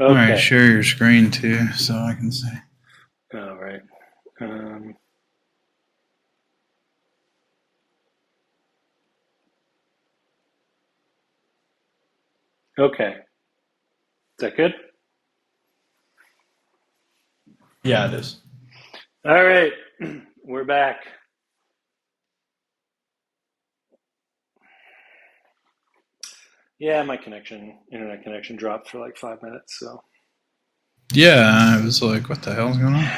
All right, Okay. share your screen too, so I can see. All right. Um, okay. Is that good? Yeah, it is. All right. We're back. Yeah, my internet connection dropped for like 5 minutes. So, Yeah, I was like, what the hell's going on?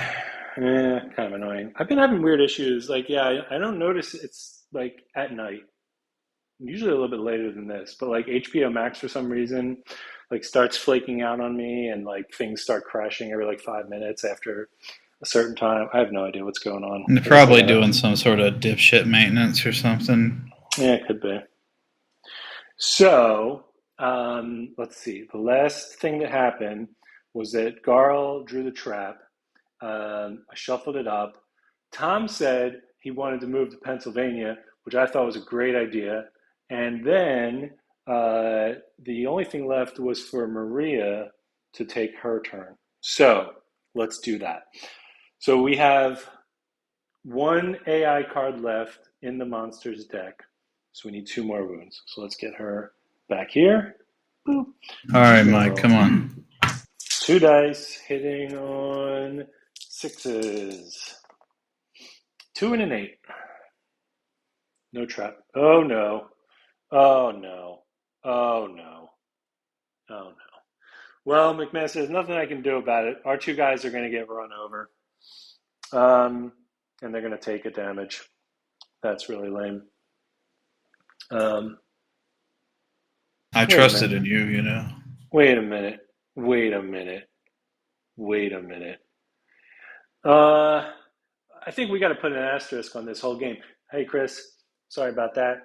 yeah, kind of annoying. I've been having weird issues. Like, yeah, I don't notice it's like at night. Usually a little bit later than this, but like HBO Max for some reason, like starts flaking out on me, and like things start crashing every like 5 minutes after a certain time. I have no idea what's going on. They're I guess I probably gotta. doing some sort of dipshit maintenance or something. Yeah, it could be. So, let's see. The last thing that happened was that Garl drew the trap. I shuffled it up. Tom said he wanted to move to Pennsylvania, which I thought was a great idea. And then the only thing left was for Maria to take her turn. So let's do that. So we have one AI card left in the monster's deck. So we need two more wounds. So let's get her back here. Boop. All She's right, going to Mike, roll come on. two dice, hitting on sixes. Two and an eight. No trap. Oh no. Oh no. Oh no. Oh no. Well, McMahon says nothing I can do about it. Our two guys are going to get run over. Um, and they're going to take a damage. That's really lame. Um, I wait a minute. trusted in you, you know. Wait a minute. Wait a minute. Wait a minute. Uh, I think we got to put an asterisk on this whole game. Hey, Chris, sorry about that.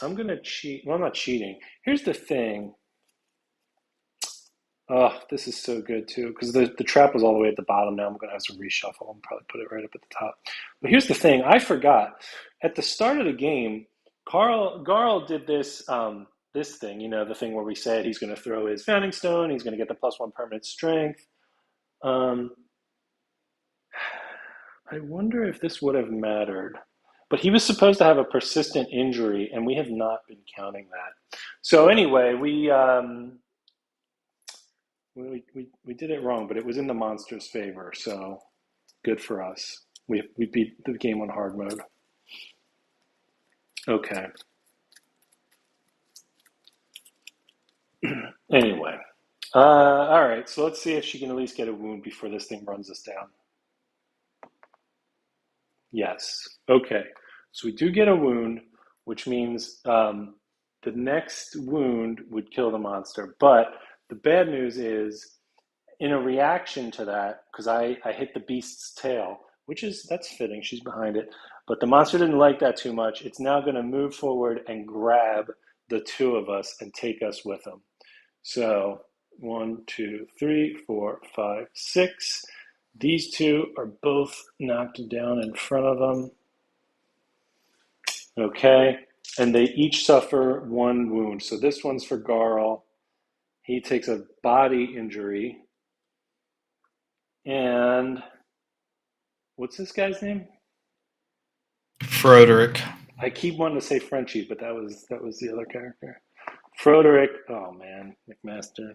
I'm gonna cheat. Well, I'm not cheating. Here's the thing. Oh, this is so good too because the trap was all the way at the bottom. Now I'm gonna have to reshuffle and probably put it right up at the top. But here's the thing. I forgot at the start of the game. Garl did this thing. You know, the thing where we said he's gonna throw his founding stone. He's gonna get the +1 permanent strength. Um, I wonder if this would have mattered. But he was supposed to have a persistent injury, and we have not been counting that. So anyway, we did it wrong, but it was in the monster's favor. So good for us. We beat the game on hard mode. Okay. Anyway, all right. So let's see if she can at least get a wound before this thing runs us down. Yes. Okay. So we do get a wound, which means the next wound would kill the monster. But the bad news is, in a reaction to that, because I hit the beast's tail, which is that's fitting. She's behind it, but the monster didn't like that too much. It's now going to move forward and grab the two of us and take us with him. So 1, 2, 3, 4, 5, 6. These two are both knocked down in front of them. Okay. And they each suffer one wound. So this one's for Garl. He takes a body injury. And what's this guy's name? Froderick. I keep wanting to say Frenchie, but that was the other character. Froderick. Oh man, McMaster.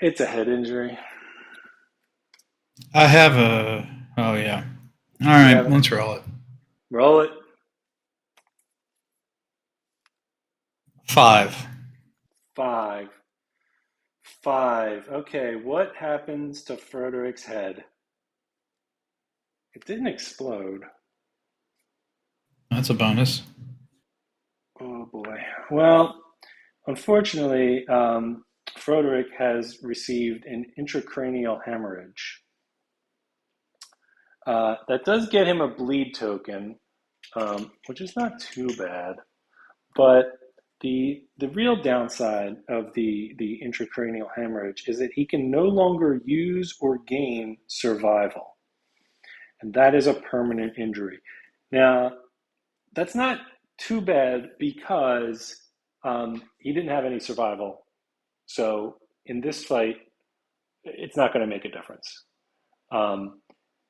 It's a head injury. I have a. Oh, yeah. All You right, have it. let's roll it. Roll it. 5. 5. 5. Okay, what happens to Froderick's head? It didn't explode. That's a bonus. Oh boy. Well, unfortunately, Froderick has received an intracranial hemorrhage. That does get him a bleed token, which is not too bad. But the real downside of the intracranial hemorrhage is that he can no longer use or gain survival, and that is a permanent injury. Now, that's not too bad because he didn't have any survival So in this fight, it's not going to make a difference. Um,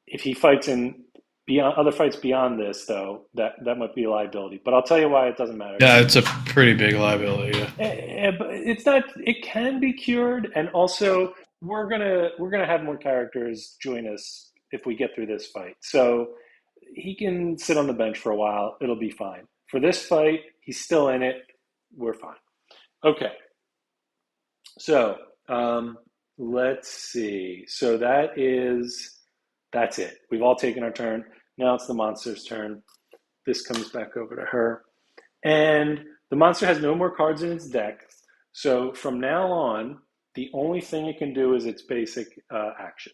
if he fights in beyond other fights beyond this, though, that might be a liability. But I'll tell you why it doesn't matter. Yeah, it's a pretty big liability. Yeah. But it's not. It can be cured, and also we're gonna have more characters join us if we get through this fight. So he can sit on the bench for a while. It'll be fine. For this fight, he's still in it. We're fine. Okay. So let's see. So that's it. We've all taken our turn. Now it's the monster's turn. This comes back over to her. And the monster has no more cards in its deck. So from now on, the only thing it can do is its basic action,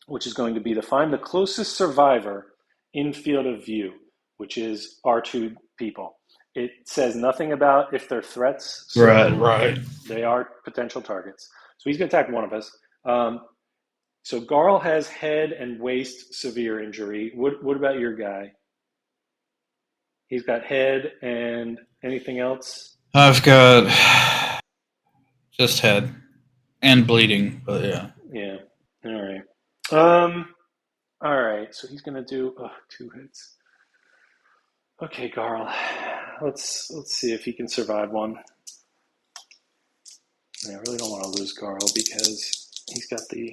which is going to be to find the closest survivor in field of view, which is our two people. It says nothing about if they're threats, so Right. they are potential targets. So he's going to attack one of us. So Garl has head and waist severe injury. What about your guy? He's got head and anything else? I've got just head and bleeding, but yeah. Yeah. All right. All right. So he's gonna do 2 hits. Okay, Garl. Let's see if he can survive one. I really don't want to lose Garl because he's got the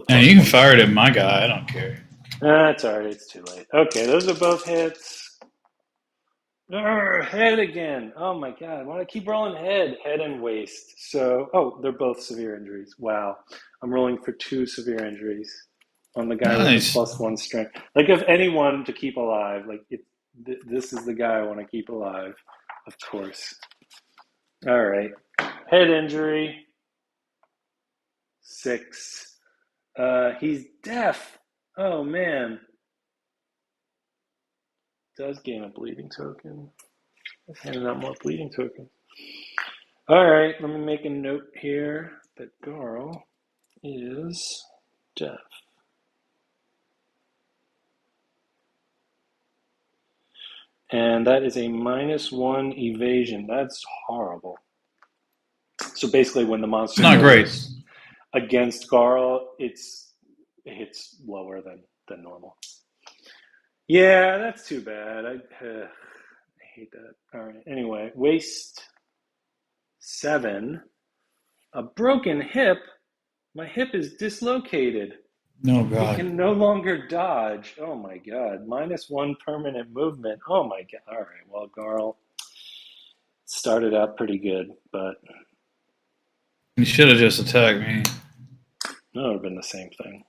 And you can fire it at my guy. I don't care. It's all right. It's too late. Okay, those are both hits. Head again. Oh my god. Why do I keep rolling head and waist? So, they're both severe injuries. Wow. I'm rolling for 2 severe injuries on the guy with the Nice. +1 strength. Like, if anyone to keep alive, like, this is the guy I want to keep alive, of course. All right. Head injury. 6. He's deaf. Oh man. Does gain a bleeding token. Let's hand out more bleeding tokens. All right, let me make a note here that Garl is deaf. And that is a -1 evasion. That's horrible. So basically, when the monster It's not great. against Garl, it hits lower than normal. Yeah, that's too bad. I hate that. All right. Anyway, waist 7. A broken hip. My hip is dislocated. No He God. can no longer dodge. Oh my god. -1 permanent movement. Oh my god. All right. Well, Garl started out pretty good, but You should have just attacked me. that would have been the same thing.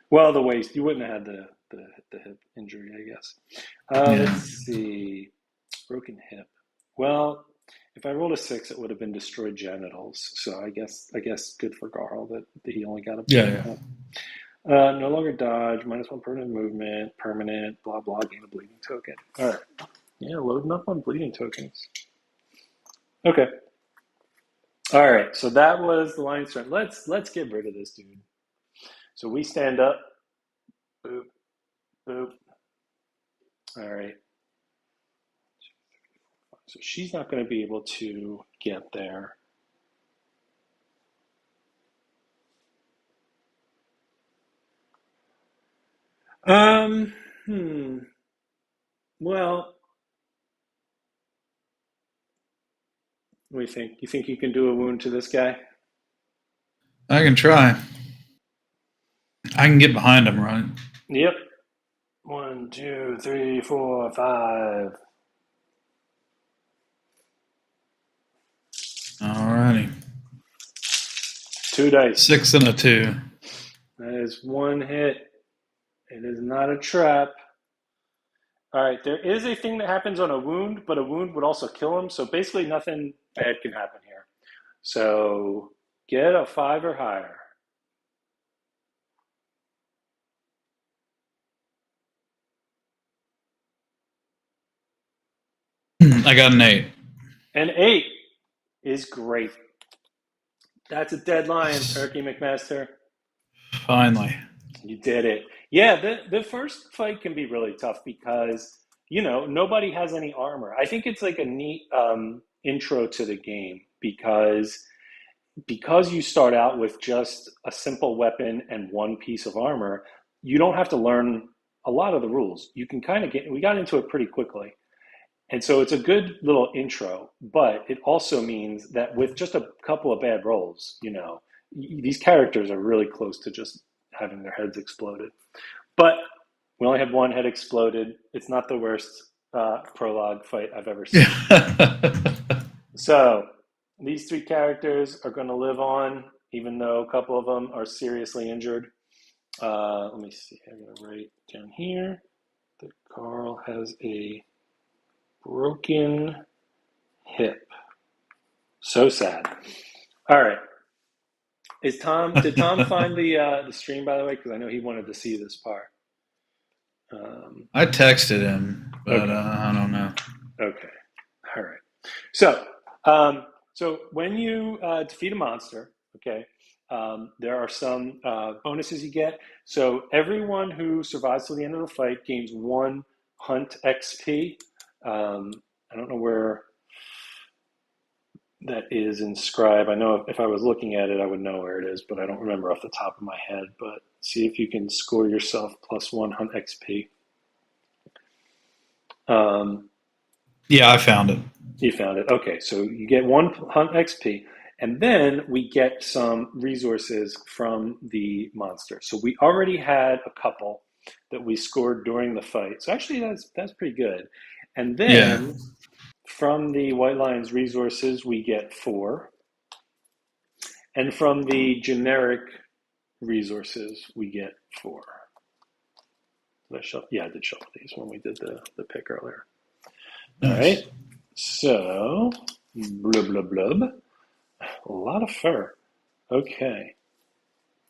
Well, the waist. You wouldn't have had the hip injury, I guess. Let's see. Broken hip. Well, if I rolled a 6, it would have been destroyed genitals. So I guess good for Garl that he only got a broken hip. No longer dodge, -1 permanent movement, permanent, blah blah, gain a bleeding token. All right. Yeah, loading up on bleeding tokens. Okay. All right. So that was the lion's turn. Let's get rid of this dude. So we stand up. Boop. Boop. All right. So she's not going to be able to get there. Well, what do you think? You think you can do a wound to this guy? I can try. I can get behind him running. Yep. 1, 2, 3, 4, 5. Alrighty. 2 dice. 6 and a 2. That is 1 hit. It is not a trap. All right, there is a thing that happens on a wound, but a wound would also kill him. So basically, nothing bad can happen here. So get a 5 or higher. I got an 8. An 8 is great. That's a dead lion, Turkey McMaster. Finally. You did it. Yeah, the first fight can be really tough because nobody has any armor. I think it's like a neat intro to the game because you start out with just a simple weapon and one piece of armor. You don't have to learn a lot of the rules. You can kind of we got into it pretty quickly. And so it's a good little intro, but it also means that with just a couple of bad rolls, these characters are really close to just having their heads exploded. But we only had one head exploded. It's not the worst prologue fight I've ever seen. So these three characters are going to live on, even though a couple of them are seriously injured. Let me see. I'm going to write down here that Carl has a broken hip. So sad. All right. Did Tom find the stream, by the way? Because I know he wanted to see this part. I texted him, but okay. I don't know. Okay. All right. So, when you defeat a monster, okay, there are some bonuses you get. So everyone who survives till the end of the fight gains 1 hunt XP. I don't know where that is in Scribe. I know if I was looking at it, I would know where it is, but I don't remember off the top of my head. But see if you can score yourself +1 hunt XP. Yeah, I found it. You found it. Okay, so you get 1 hunt XP, and then we get some resources from the monster. So we already had a couple that we scored during the fight. So actually, that's pretty good. And then from the White Lion's resources, we get 4. And from the generic resources, we get 4. Did I shuffle? Yeah, I did shuffle these when we did the pick earlier. Nice. All right. So, blub, blub, blub. A lot of fur. Okay.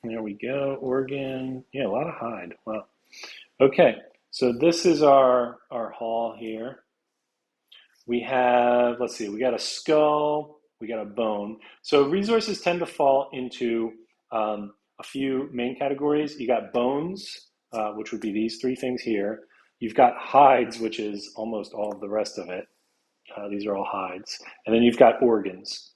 There we go. Organ. Yeah, a lot of hide. Wow. Okay. So this is our haul here. We have, let's see, we got a skull, we got a bone. So resources tend to fall into a few main categories. You got bones, which would be these 3 things here. You've got hides, which is almost all of the rest of it. These are all hides. And then you've got organs.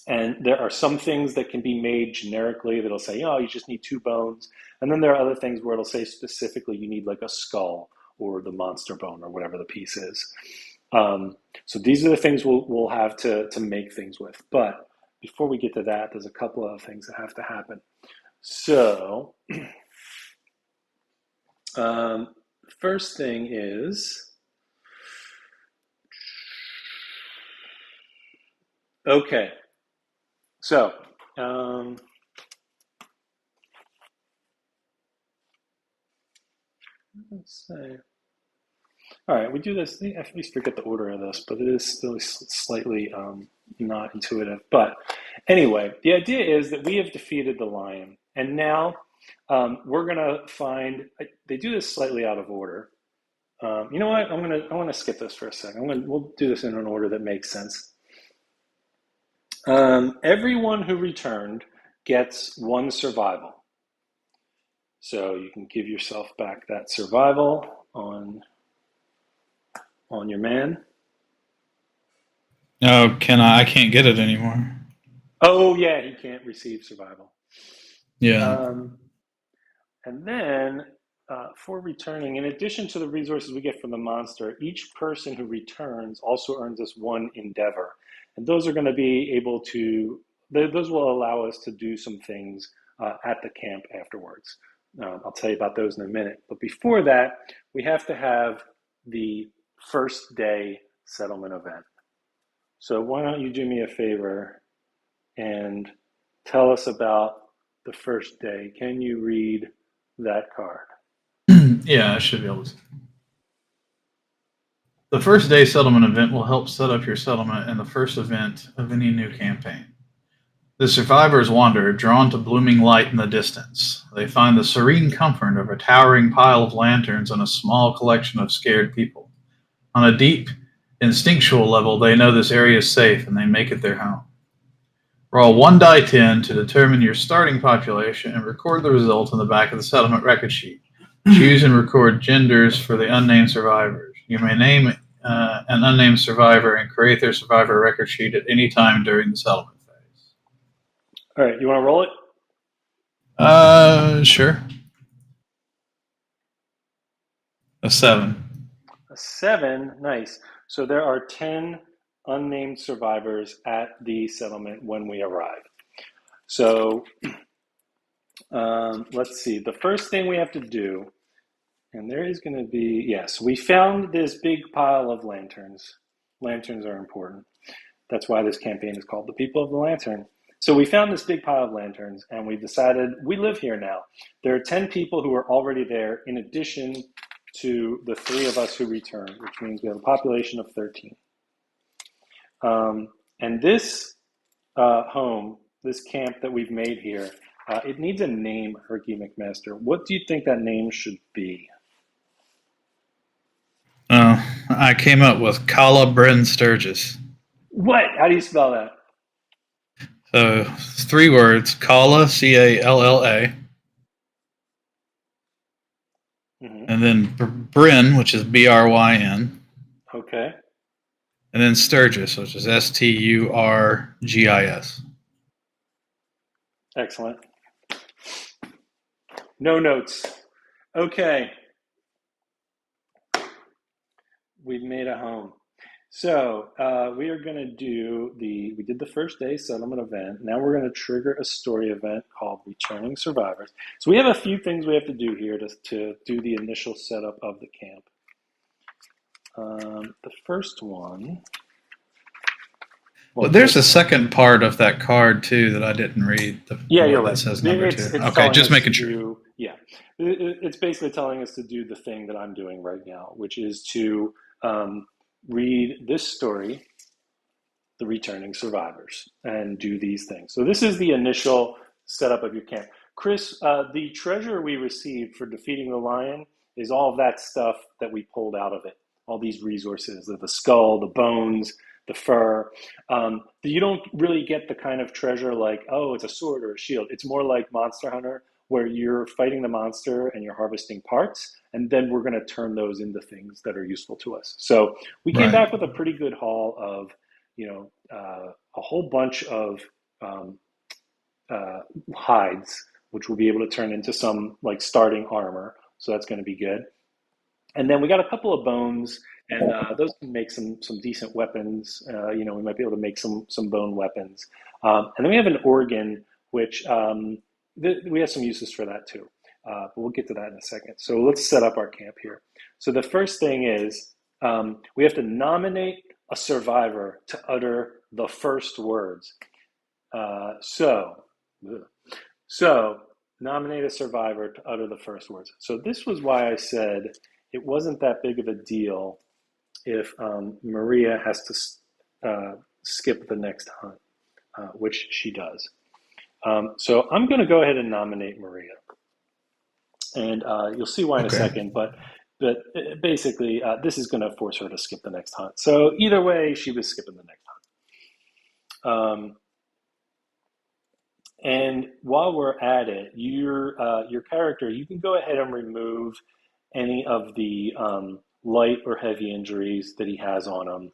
And there are some things that can be made generically that'll say, you just need 2 bones. And then there are other things where it'll say specifically you need like a skull or the monster bone or whatever the piece is. So these are the things we'll have to make things with. But before we get to that, there's a couple of things that have to happen. So first thing is, okay. So let's say. All right, we do this. I at least forget the order of this, but it is still slightly not intuitive. But anyway, the idea is that we have defeated the lion, and now we're gonna find. They do this slightly out of order. You know what? I'm gonna skip this for a second. We'll do this in an order that makes sense. Everyone who returned gets 1 survival, so you can give yourself back that survival on your man. No, I can't get it anymore. Oh, yeah, he can't receive survival. Yeah. And then for returning, in addition to the resources we get from the monster, each person who returns also earns us 1 endeavor. And those are going to be able to, those will allow us to do some things at the camp afterwards. I'll tell you about those in a minute. But before that, we have to have the first day settlement event. So why don't you do me a favor and tell us about the first day. Can you read that card? Yeah, I should be able to. The first day settlement event will help set up your settlement in the first event of any new campaign. The survivors wander, drawn to blooming light in the distance. They find the serene comfort of a towering pile of lanterns and a small collection of scared people. On a deep, instinctual level, they know this area is safe and they make it their home. Roll 1 die 10 to determine your starting population and record the result on the back of the settlement record sheet. Choose and record genders for the unnamed survivors. You may name an unnamed survivor and create their survivor record sheet at any time during the settlement phase. All right, you want to roll it? Sure. A 7. A 7, nice. So there are 10 unnamed survivors at the settlement when we arrive. So let's see. The first thing we have to do, and there is going to be, yes, we found this big pile of lanterns. Lanterns are important. That's why this campaign is called The People of the Lantern. So we found this big pile of lanterns, and we decided we live here now. There are 10 people who are already there, in addition to the 3 of us who returned, which means we have a population of 13. And this home, this camp that we've made here, it needs a name, Herky McMaster. What do you think that name should be? I came up with Kala Bryn Sturgis. What? How do you spell that? So 3 words: Kala, Calla, and then Bryn, which is Bryn, Okay. and then Sturgis, which is Sturgis. Excellent. No notes. Okay. We've made a home. So we are going to we did the first day settlement event. Now we're going to trigger a story event called Returning Survivors. So we have a few things we have to do here to do the initial setup of the camp. The first one. Well, there's a second part of that card too that I didn't read. You're right. That says number 2. It's okay, just making sure. It's basically telling us to do the thing that I'm doing right now, which is to read this story, The Returning Survivors, and do these things. So this is the initial setup of your camp. Chris, the treasure we received for defeating the lion is all of that stuff that we pulled out of it. All these resources, the skull, the bones, the fur. You don't really get the kind of treasure like, oh, it's a sword or a shield. It's more like Monster Hunter, where you're fighting the monster and you're harvesting parts, and then we're going to turn those into things that are useful to us. So we came back with a pretty good haul of, a whole bunch of hides, which we'll be able to turn into some like starting armor. So that's going to be good. And then we got a couple of bones, and those can make some decent weapons. We might be able to make some bone weapons. And then we have an organ, which we have some uses for that too. But we'll get to that in a second. So let's set up our camp here. So the first thing is we have to nominate a survivor to utter the first words. So nominate a survivor to utter the first words. So this was why I said it wasn't that big of a deal if Maria has to skip the next hunt, which she does. So I'm going to go ahead and nominate Maria. And you'll see why in a second, but basically this is going to force her to skip the next hunt. So either way, she was skipping the next hunt. And while we're at it, your character, you can go ahead and remove any of the light or heavy injuries that he has on him,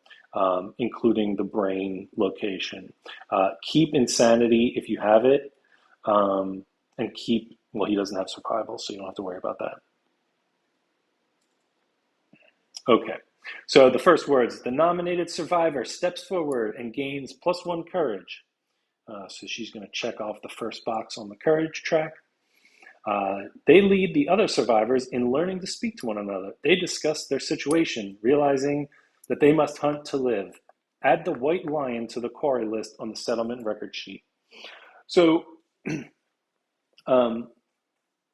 including the brain location. Keep insanity if you have it, and he doesn't have survival, so you don't have to worry about that. Okay, so the first words: the nominated survivor steps forward and gains +1 courage. So she's going to check off the first box on the courage track. They lead the other survivors in learning to speak to one another. They discuss their situation, realizing that they must hunt to live. Add the white lion to the quarry list on the settlement record sheet. So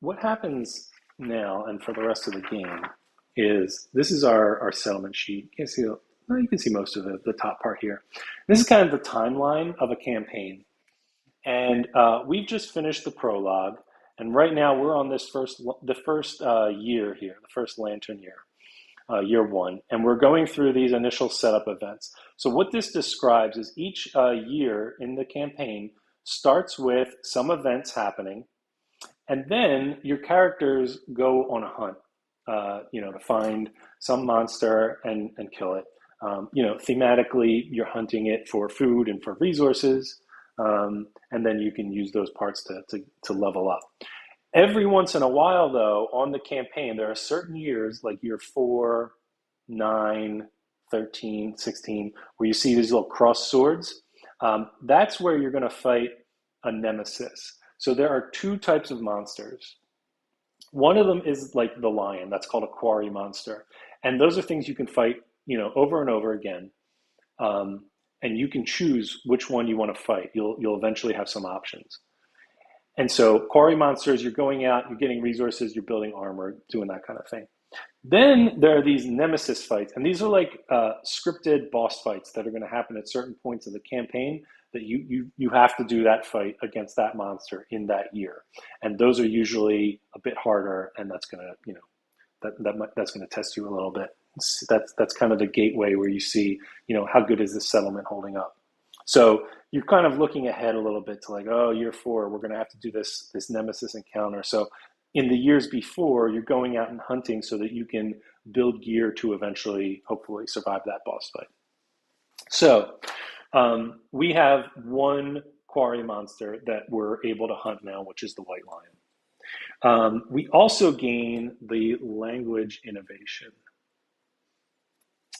what happens now and for the rest of the game is this is our settlement sheet. You can see most of the top part here. This is kind of the timeline of a campaign. And we've just finished the prologue. And right now we're on the first year here, the first lantern year, year 1. And we're going through these initial setup events. So what this describes is each year in the campaign starts with some events happening. And then your characters go on a hunt. to find some monster and kill it. Thematically, you're hunting it for food and for resources, and then you can use those parts to level up. Every once in a while, though, on the campaign, there are certain years, like year 4, 9, 13, 16, where you see these little cross swords. That's where you're going to fight a nemesis. So there are two types of monsters. One of them is like the lion. That's called a quarry monster. And those are things you can fight, over and over again. And you can choose which one you want to fight. You'll eventually have some options. And so quarry monsters, you're going out, you're getting resources, you're building armor, doing that kind of thing. Then there are these nemesis fights, and these are like scripted boss fights that are going to happen at certain points of the campaign that you have to do that fight against that monster in that year. And those are usually a bit harder, and that's going to that's going to test you a little bit. That's kind of the gateway where you see, how good is this settlement holding up. So you're kind of looking ahead a little bit to like, oh, year 4, we're going to have to do this nemesis encounter. So in the years before, you're going out and hunting so that you can build gear to eventually, hopefully, survive that boss fight. So we have one quarry monster that we're able to hunt now, which is the white lion. We also gain the language innovation.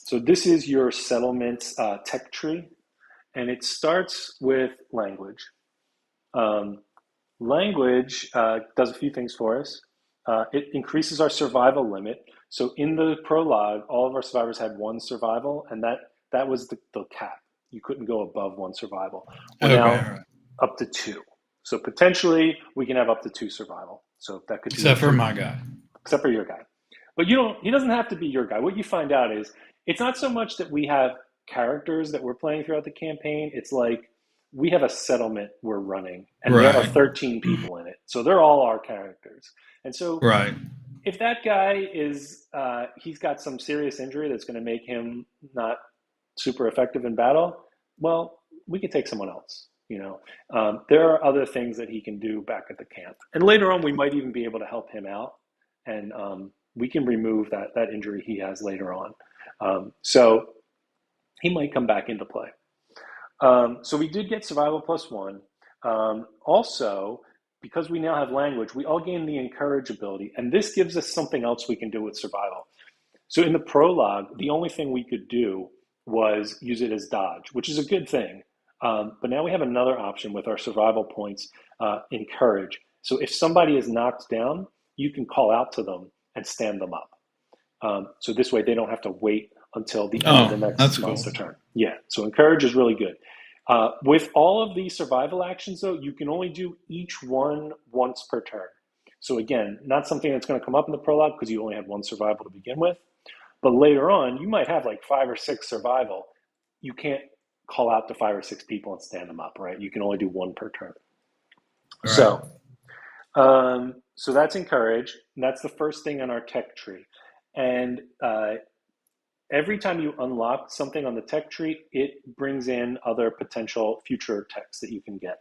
So this is your settlement's tech tree. And it starts with language. Language does a few things for us. It increases our survival limit. So in the prologue, all of our survivors had 1 survival, and that was the cap. You couldn't go above 1 survival. We're now up to 2. So potentially we can have up to 2 survival. So that could except for my guy. Except for your guy. But he doesn't have to be your guy. What you find out is it's not so much that we have characters that we're playing throughout the campaign. It's like we have a settlement we're running, and there are 13 people in it. So they're all our characters. And so if that guy is, he's got some serious injury that's going to make him not super effective in battle, well, we can take someone else. There are other things that he can do back at the camp. And later on, we might even be able to help him out. And we can remove that injury he has later on. So he might come back into play. So we did get survival +1. Also, because we now have language, we all gain the encourage ability, and this gives us something else we can do with survival. So in the prologue, the only thing we could do was use it as dodge, which is a good thing. But now we have another option with our survival points, encourage. So if somebody is knocked down, you can call out to them and stand them up. So this way they don't have to wait until the end of the next monster turn. Yeah, so encourage is really good. With all of these survival actions, though, you can only do each one once per turn. So again, not something that's going to come up in the prologue because you only had 1 survival to begin with. But later on, you might have like 5 or 6 survival. You can't call out to 5 or 6 people and stand them up, right? You can only do 1 per turn. Right. So that's encourage. And that's the first thing on our tech tree. And every time you unlock something on the tech tree, it brings in other potential future techs that you can get,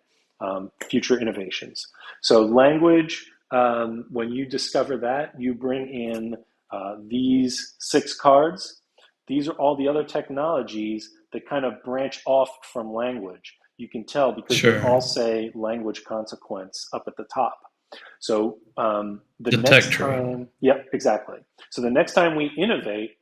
future innovations. So language, when you discover that, you bring in these 6 cards. These are all the other technologies that kind of branch off from language. You can tell because they all say language consequence up at the top. So the next time, yep, exactly. So the next time we innovate,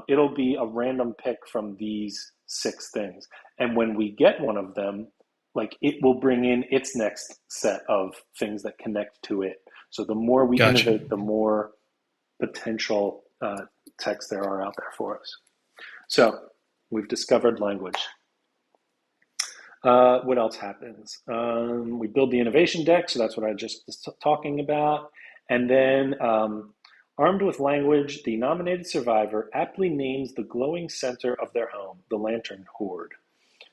it'll be a random pick from these 6 things. And when we get one of them, like it will bring in its next set of things that connect to it. So the more we innovate, the more potential texts there are out there for us. So we've discovered language. What else happens? We build the innovation deck, so that's what I just was talking about. And then armed with language, the nominated survivor aptly names the glowing center of their home, the Lantern Horde.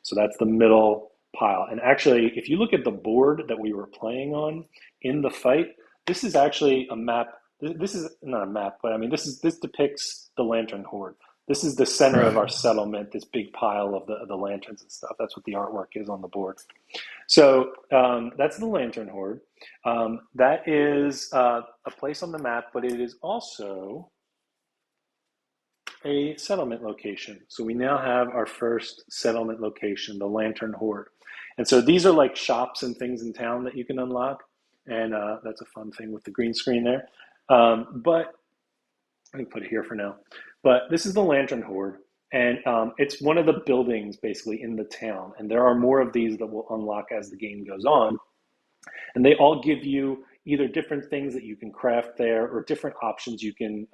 So that's the middle pile. And actually, if you look at the board that we were playing on in the fight, this is actually a map. This is not a map, but I mean, this depicts the Lantern Horde. This is the center of Right. our settlement, this big pile of the lanterns and stuff. That's what the artwork is on the board. So that's the Lantern Horde. That is a place on the map, but it is also a settlement location. So we now have our first settlement location, the Lantern Horde. And so these are like shops and things in town that you can unlock. And that's a fun thing with the green screen there. But let me put it here for now. But this is the Lantern Horde. And it's one of the buildings basically in the town. And there are more of these that will unlock as the game goes on. And they all give you either different things that you can craft there or different options you can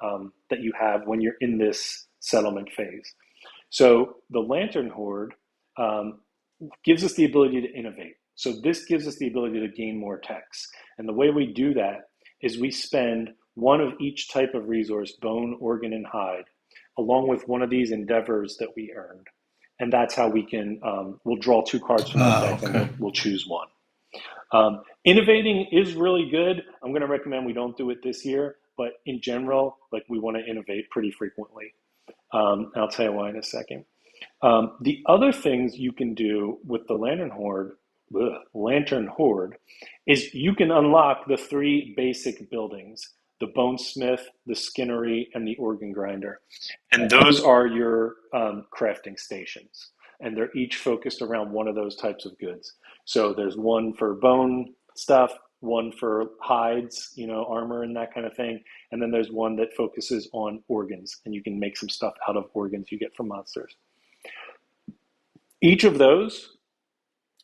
that you have when you're in this settlement phase. So the Lantern Horde gives us the ability to innovate. So this gives us the ability to gain more techs. And the way we do that is we spend one of each type of resource, bone, organ, and hide, along with one of these endeavors that we earned. And that's how we can, we'll draw 2 cards from the deck and Okay. we'll choose one. Innovating is really good. I'm going to recommend we don't do it this year, but in general, like we want to innovate pretty frequently. And I'll tell you why in a second. The other things you can do with the Lantern Horde is you can unlock the 3 basic buildings, the Bonesmith, the Skinnery, and the Organ Grinder. And those are your crafting stations. And they're each focused around one of those types of goods. So there's one for bone stuff, one for hides, armor and that kind of thing. And then there's one that focuses on organs, and you can make some stuff out of organs you get from monsters. Each of those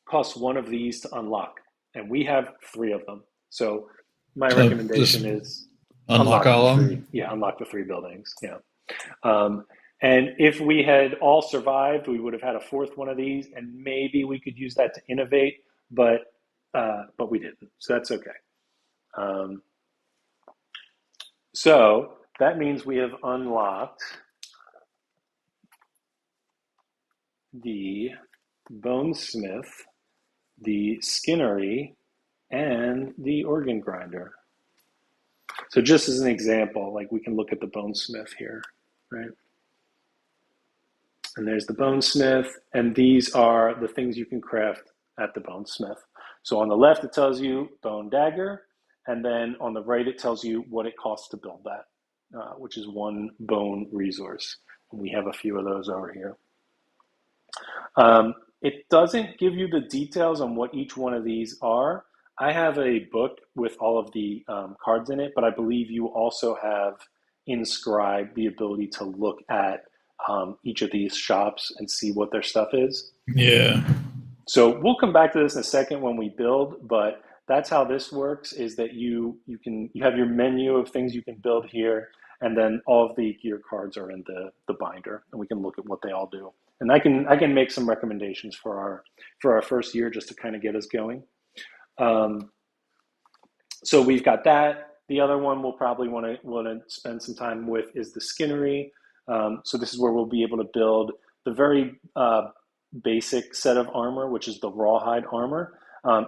costs one of these to unlock, and we have 3 of them. So my So just recommendation is unlock unlock the all of 3. them. Yeah, unlock the 3 buildings. Yeah. And if we had all survived, we would have had a 4th one of these, and maybe we could use that to innovate, but we didn't. So that's okay. So that means we have unlocked the Bonesmith, the Skinnery, and the Organ Grinder. So just as an example, like we can look at the Bonesmith here, right? And there's the Bonesmith, and these are the things you can craft at the Bonesmith. So on the left, it tells you bone dagger, and then on the right, it tells you what it costs to build that, which is 1 bone resource. And we have a few of those over here. It doesn't give you the details on what each one of these are. I have a book with all of the cards in it, but I believe you also have inscribed the ability to look at each of these shops and see what their stuff is. Yeah. So we'll come back to this in a second when we build, but that's how this works, is that you have your menu of things you can build here, and then all of the gear cards are in the binder, and we can look at what they all do. And I can make some recommendations for our first year just to kind of get us going. So we've got that. The other one we'll probably want to spend some time with is the Skinnery. So this is where we'll be able to build the very basic set of armor, which is the rawhide armor.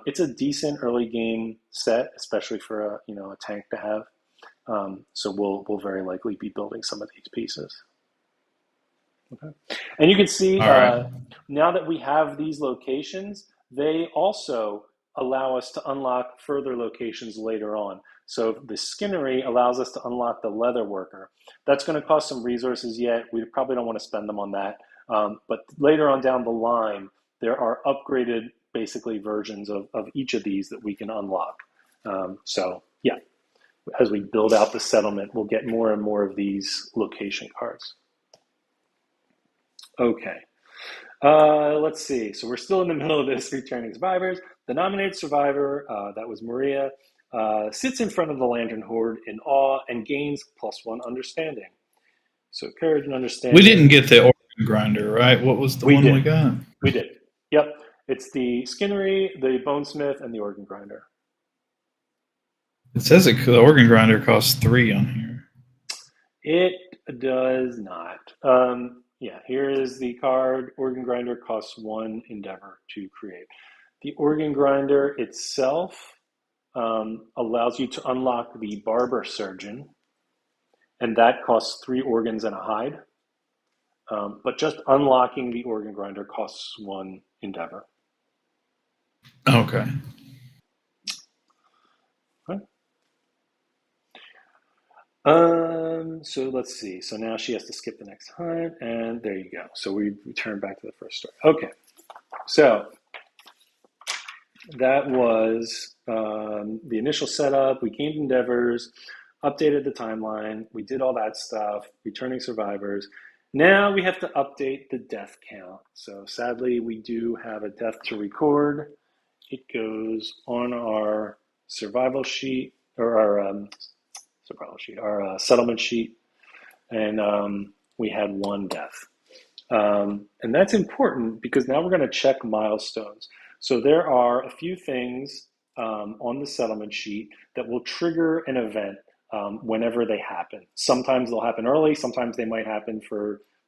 It's a decent early game set, especially for a tank to have. So we'll very likely be building some of these pieces. Okay. And you can see All right. now that we have these locations, they also allow us to unlock further locations later on. So the Skinnery allows us to unlock the leather worker. That's going to cost some resources yet. We probably don't want to spend them on that. But later on down the line, there are upgraded basically versions of each of these that we can unlock. So yeah, as we build out the settlement, we'll get more and more of these location cards. Okay. Let's see. So we're still in the middle of this returning survivors. The nominated survivor, that was Maria, sits in front of the Lantern Horde in awe and gains +1 understanding. So courage and understanding. We didn't get the organ grinder, right? What was the one we got? We did. Yep. It's the Skinnery, the Bonesmith, and the Organ Grinder. It says the organ grinder costs 3 on here. It does not. Yeah, here is the card. Organ Grinder costs 1 endeavor to create. The Organ Grinder itself allows you to unlock the Barber Surgeon, and that costs 3 organs and a hide. but just unlocking the organ grinder costs 1 endeavor. Okay. Okay. So let's see. So now she has to skip the next hunt, and there you go. So we return back to the first story. Okay. So that was the initial setup. We gained endeavors, updated the timeline. We did all that stuff, returning survivors. Now we have to update the death count. So sadly, we do have a death to record. It goes on our survival sheet, or our survival sheet, our settlement sheet, and we had 1 death. And that's important because now we're going to check milestones. So there are a few things on the settlement sheet that will trigger an event whenever they happen. Sometimes they'll happen early. Sometimes they might happen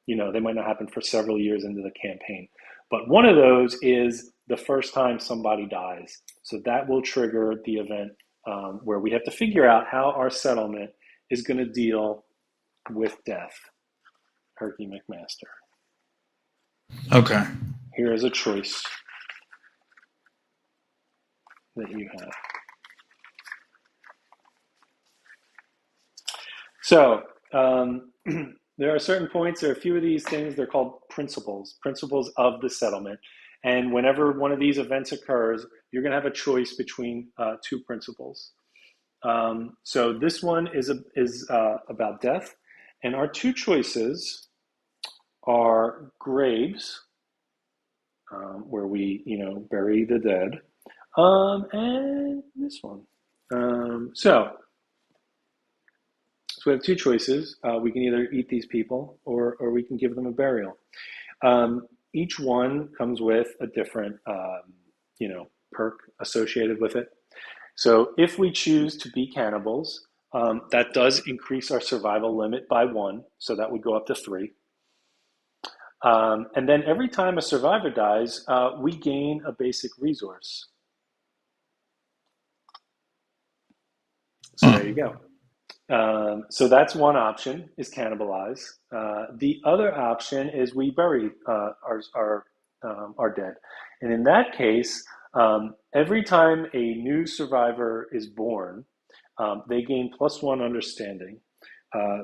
they might not happen for several years into the campaign. But one of those is the first time somebody dies. So that will trigger the event where we have to figure out how our settlement is going to deal with death. Herky McMaster. Okay. Here is a choice that you have. So there are certain points, there are a few of these things, they're called principles of the settlement. And whenever one of these events occurs, you're going to have a choice between 2 principles. So this one is about death. And our 2 choices are graves, where we, bury the dead, and this one. So we have 2 choices. We can either eat these people or we can give them a burial. Each one comes with a different, perk associated with it. So if we choose to be cannibals, that does increase our survival limit by 1, so that would go up to 3. And then every time a survivor dies, we gain a basic resource. So there you go. So that's one option, is cannibalize. The other option is we bury our dead. And in that case, every time a new survivor is born, they gain +1 understanding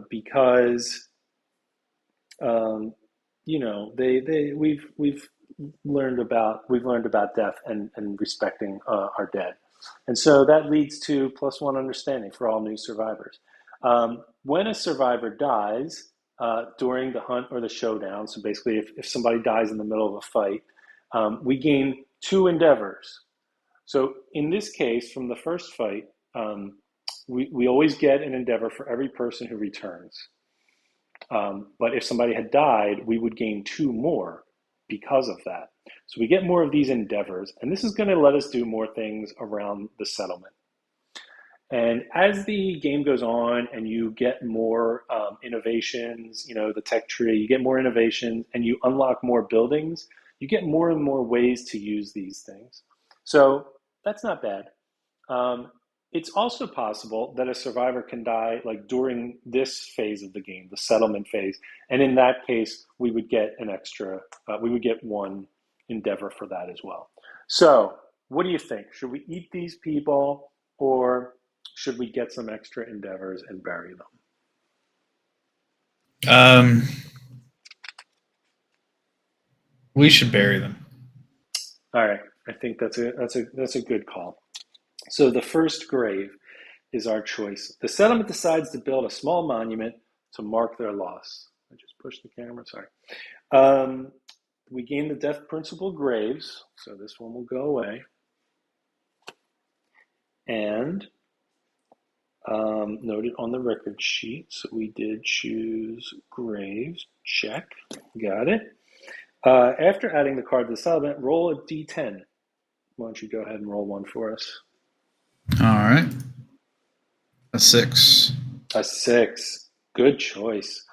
because we've learned about death and respecting our dead. And so that leads to +1 understanding for all new survivors. When a survivor dies during the hunt or the showdown, so basically if somebody dies in the middle of a fight, we gain 2 endeavors. So in this case, from the first fight, we always get an endeavor for every person who returns. But if somebody had died, we would gain 2 more because of that. So we get more of these endeavors, and this is going to let us do more things around the settlement. And as the game goes on and you get more innovations, the tech tree, you get more innovations and you unlock more buildings, you get more and more ways to use these things. So that's not bad. It's also possible that a survivor can die like during this phase of the game, the settlement phase. And in that case, we would get we would get 1 endeavor for that as well. So what do you think? Should we eat these people or should we get some extra endeavors and bury them? We should bury them. All right. I think that's a good call. So the first grave is our choice. The settlement decides to build a small monument to mark their loss. I just pushed the camera, sorry. We gain the death principle graves, so this one will go away. And noted on the record sheet, so we did choose graves, check, got it. After adding the card to the settlement, roll a d10. Why don't you go ahead and roll 1 for us? All right. A 6. A 6. Good choice.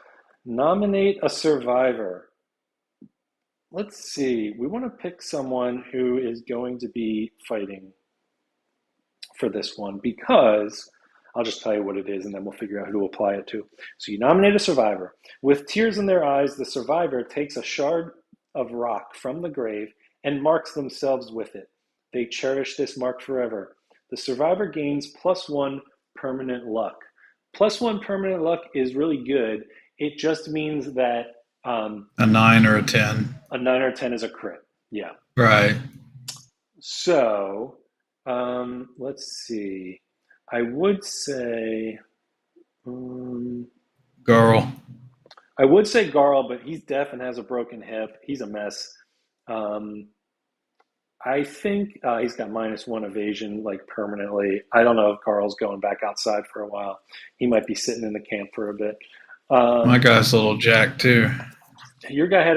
Nominate a survivor. Let's see. We want to pick someone who is going to be fighting for this one because I'll just tell you what it is, and then we'll figure out who to apply it to. So you nominate a survivor. With tears in their eyes, the survivor takes a shard of rock from the grave and marks themselves with it. They cherish this mark forever. The survivor gains +1 permanent luck. +1 permanent luck is really good. It just means that A 9 or a 10. a 9 or 10 is a crit. Yeah. Right. So let's see. I would say Girl. I would say Garl, but he's deaf and has a broken hip. He's a mess. Um, I think he's got -1 evasion like permanently. I don't know if Carl's going back outside for a while. He might be sitting in the camp for a bit. My guy's a little jacked too. Your guy had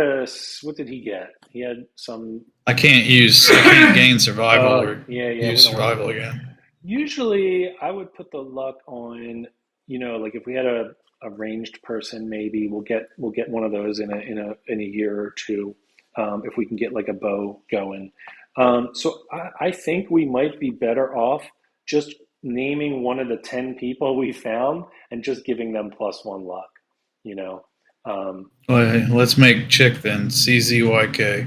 what did he get? He had some. I can't gain survival or Yeah, we use don't want survival that. again. Usually, I would put the luck on. Like if we had a ranged person, maybe we'll get one of those in a year or two, if we can get like a bow going. So I think we might be better off just naming one of the 10 people we found and just giving them +1 luck. You know. Um, Well, hey, let's make chick then. CZYK.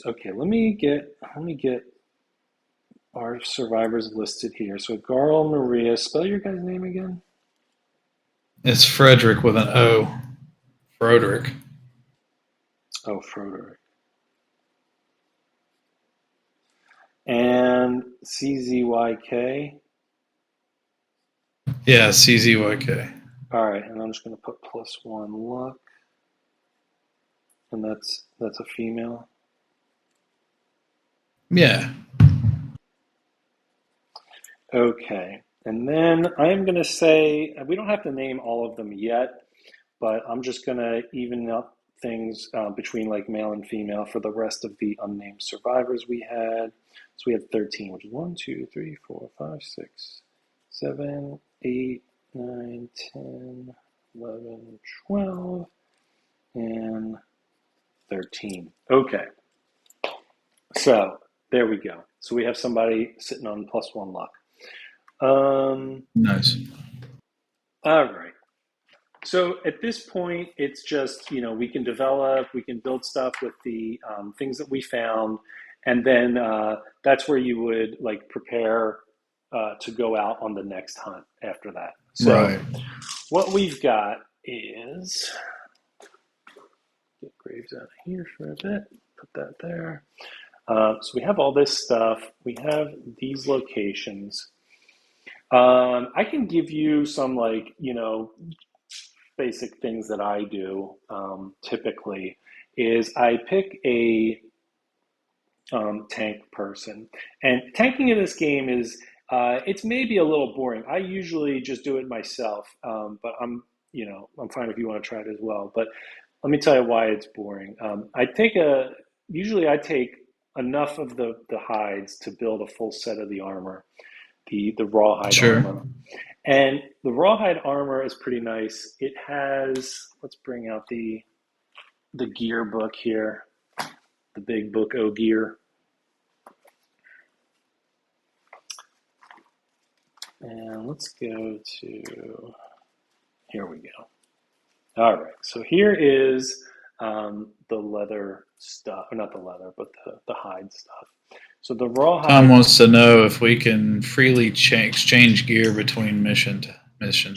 okay, let me get our survivors listed here. So Garl, Maria, spell your guy's name again. It's Frederick with an O. Froderick. Oh, Froder. And CZYK. Yeah, CZYK. All right, and I'm just going to put +1 luck, and that's a female. Yeah. Okay, and then I am going to say we don't have to name all of them yet, but I'm just going to even up things between like male and female for the rest of the unnamed survivors we had. So we had 13, which is 1, 2, 3, 4, 5, 6, 7, 8, 9, 10, 11, 12, and 13. Okay, so there we go. So we have somebody sitting on +1 luck. Nice. All right. So at this point, it's just, we can we can build stuff with the things that we found. And then that's where you would like prepare to go out on the next hunt after that. So Right. what we've got is, get Graves out of here for a bit, put that there. So we have all this stuff. We have these locations. I can give you some like, basic things that I do typically is I pick a tank person. And tanking in this game is, it's maybe a little boring. I usually just do it myself, but I'm fine if you want to try it as well. But let me tell you why it's boring. Usually I take enough of the hides to build a full set of the armor, the rawhide Sure. armor. And the rawhide armor is pretty nice. It has, let's bring out the gear book here, the big book O gear. And let's go to, here we go. All right, so here is the leather stuff, or not the leather, but the hide stuff. So the rawhide. Tom wants to know if we can freely exchange gear between missions.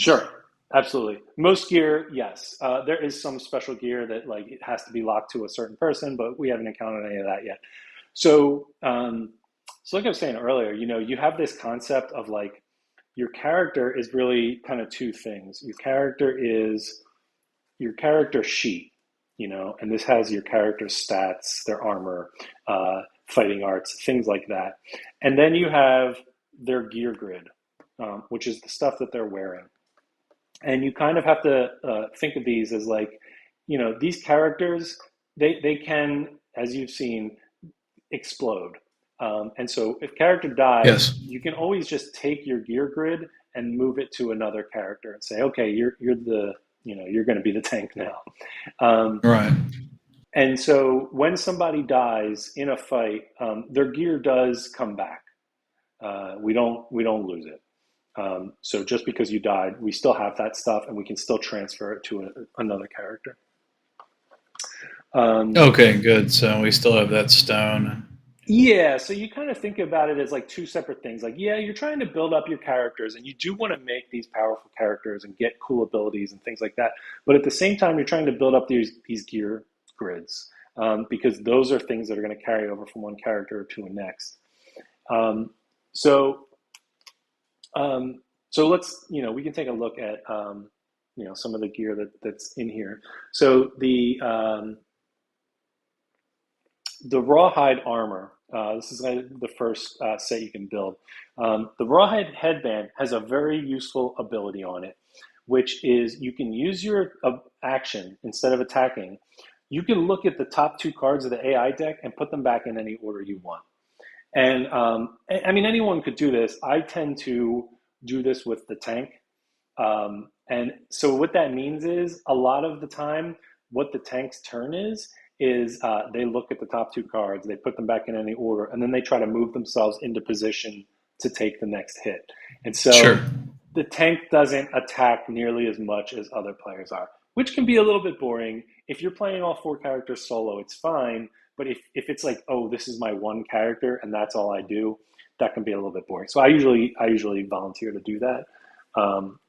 Sure, absolutely. Most gear, yes. There is some special gear that like it has to be locked to a certain person, but we haven't encountered any of that yet. So, so like I was saying earlier, you have this concept of like your character is really kind of two things. Your character is your character sheet, and this has your character's stats, their armor, fighting arts, things like that. And then you have their gear grid, which is the stuff that they're wearing. And you kind of have to think of these as like, these characters, they can, as you've seen, explode. And so if character dies, Yes. you can always just take your gear grid and move it to another character and say, okay, you're going to be the tank now. Right. And so when somebody dies in a fight, their gear does come back. we don't lose it. So just because you died, we still have that stuff, and we can still transfer it to another character. Okay, good. So we still have that stone. Yeah, so you kind of think about it as like two separate things. Like, yeah, you're trying to build up your characters, and you do want to make these powerful characters and get cool abilities and things like that. But at the same time, you're trying to build up these gear grids, because those are things that are going to carry over from one character to the next. Um, so so let's, we can take a look at, some of the gear that's in here. So the rawhide armor. This is the first set you can build. The rawhide headband has a very useful ability on it, which is you can use your action instead of attacking. You can look at the top two cards of the AI deck and put them back in any order you want. And I mean, anyone could do this. I tend to do this with the tank. And so what that means is a lot of the time, what the tank's turn is they look at the top two cards, they put them back in any order, and then they try to move themselves into position to take the next hit. And Sure. so the tank doesn't attack nearly as much as other players are, which can be a little bit boring. If you're playing all four characters solo, it's fine. But if it's like, oh, this is my one character and that's all I do, that can be a little bit boring. So I usually volunteer to do that.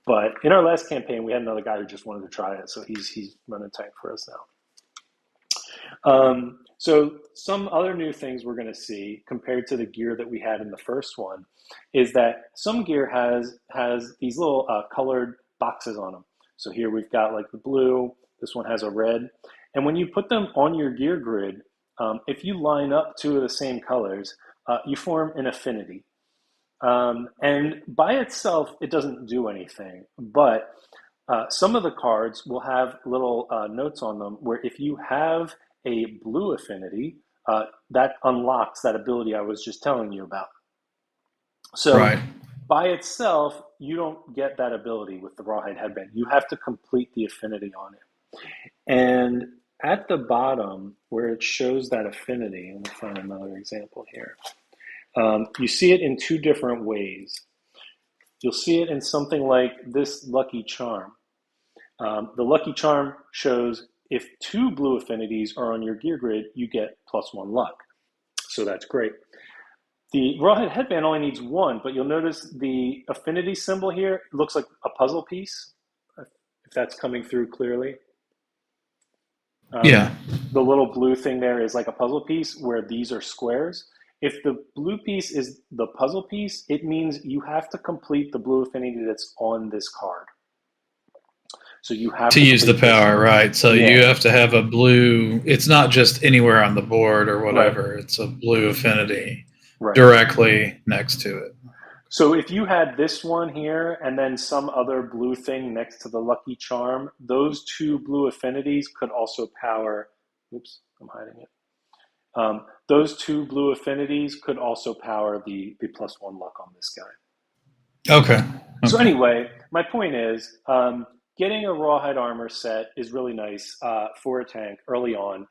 But in our last campaign, we had another guy who just wanted to try it, so he's running tank for us now. So some other new things we're going to see compared to the gear that we had in the first one is that some gear has these little colored boxes on them. So here we've got like the blue. This one has a red, and when you put them on your gear grid, if you line up two of the same colors, you form an affinity. And by itself, it doesn't do anything, but some of the cards will have little notes on them where if you have a blue affinity, that unlocks that ability I was just telling you about. So Right. by itself, you don't get that ability with the rawhide headband. You have to complete the affinity on it. And at the bottom where it shows that affinity, let me find another example here. You see it in two different ways. You'll see it in something like this lucky charm. The lucky charm shows if two blue affinities are on your gear grid, you get +1 luck. So that's great. The rawhide headband only needs one, but you'll notice the affinity symbol here looks like a puzzle piece, if that's coming through clearly. Yeah. The little blue thing there is like a puzzle piece where these are squares. If the blue piece is the puzzle piece, it means you have to complete the blue affinity that's on this card. So you have To use the power, right? So Yeah. you have to have a blue. It's not just anywhere on the board or Right. whatever. It's a blue affinity Right. directly next to it. So if you had this one here and then some other blue thing next to the lucky charm, those two blue affinities could also power. Oops, I'm hiding it. Those two blue affinities could also power the +1 luck on this guy. Okay. So anyway, my point is, getting a rawhide armor set is really nice for a tank early on.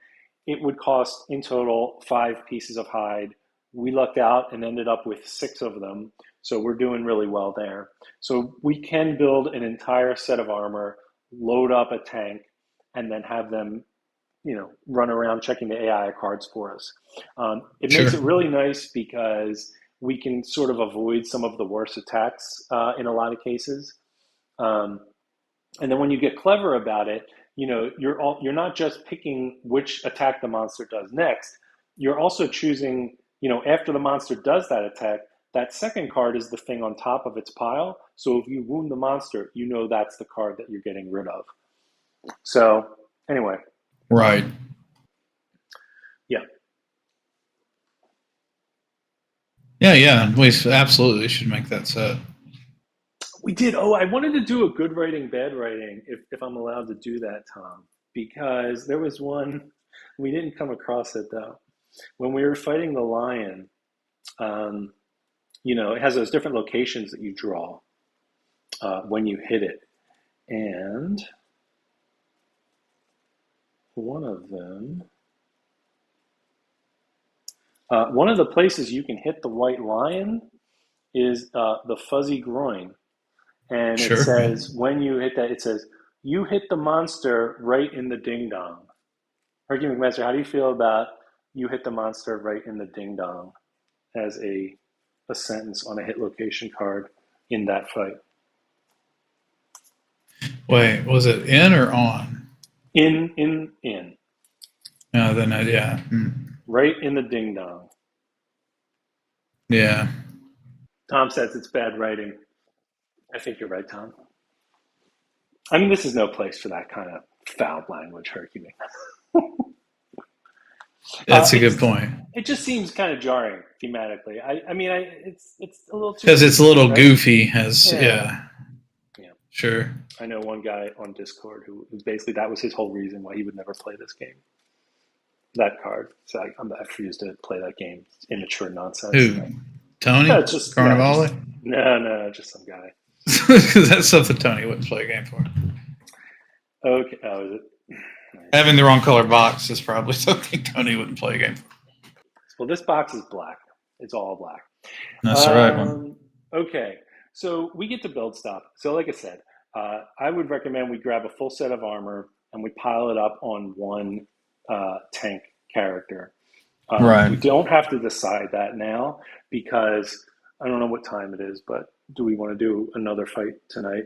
It would cost in total 5 pieces of hide. We lucked out and ended up with 6 of them, so we're doing really well there. So we can build an entire set of armor, load up a tank, and then have them, run around checking the AI cards for us. It makes it really nice because we can sort of avoid some of the worst attacks in a lot of cases. And then when you get clever about it, you're not just picking which attack the monster does next. You're also choosing, after the monster does that attack, that second card is the thing on top of its pile. So if you wound the monster, that's the card that you're getting rid of. So anyway. Right. Yeah. Yeah. We absolutely should make that set. We did. Oh, I wanted to do a good writing, bad writing, if I'm allowed to do that, Tom, because there was one, we didn't come across it though. When we were fighting the lion, it has those different locations that you draw when you hit it. And one of them, one of the places you can hit the white lion is the fuzzy groin. And it Sure. says, when you hit that, it says, you hit the monster right in the ding dong. Herky McMaster, how do you feel about you hit the monster right in the ding dong as a sentence on a hit location card in that fight? Wait, was it in or on? In. No, then yeah. Right in the ding dong. Yeah. Tom says it's bad writing. I think you're right, Tom. I mean, this is no place for that kind of foul language, Herky. That's a It good just point. it just seems kind of jarring thematically. It's a little too Because it's a goofy, little right? goofy, as Yeah, yeah, yeah. sure. I know one guy on Discord who basically that was his whole reason why he would never play this game. That card. So I refuse to play that game. It's immature nonsense. Who? No, Tony it's just no, Carnivale? just no, just some guy. Because that's something Tony wouldn't play a game for. Okay, oh, is it? Nice. Having the wrong color box is probably something Tony wouldn't play a game for. Well, this box is black. It's all black. That's the right one. Okay, so we get to build stuff. So, like I said, I would recommend we grab a full set of armor and we pile it up on one tank character. Right. We don't have to decide that now because I don't know what time it is, but do we want to do another fight tonight?